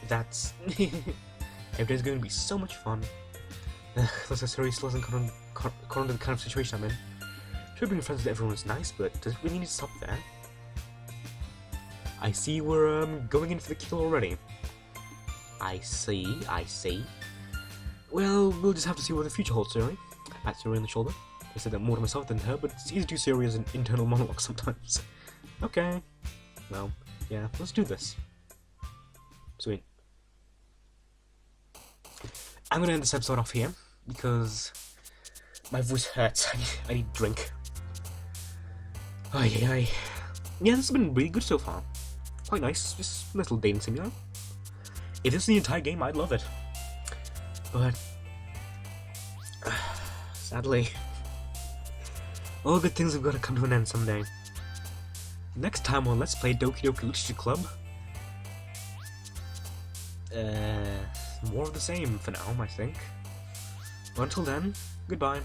That's... Every day's going to be so much fun. Plus, Suri still hasn't caught on to the kind of situation I'm in. Sure, being friends with everyone is nice, but does it really need to stop there? I see we're going in for the kill already. I see. Well, we'll just have to see what the future holds, Suri. I pat Suri on the shoulder. I said that more to myself than her, but it's easy to do Suri as an internal monologue sometimes. Okay. Well, yeah, let's do this. Sweet. I'm gonna end this episode off here, because my voice hurts. I need a drink. Ay. Yeah, this has been really good so far. Quite nice, just a little dating simulator. If this is the entire game, I'd love it. But... sadly... all good things have got to come to an end someday. Next time on Let's Play Doki Doki Literature Club... more of the same for now, I think. But until then, goodbye.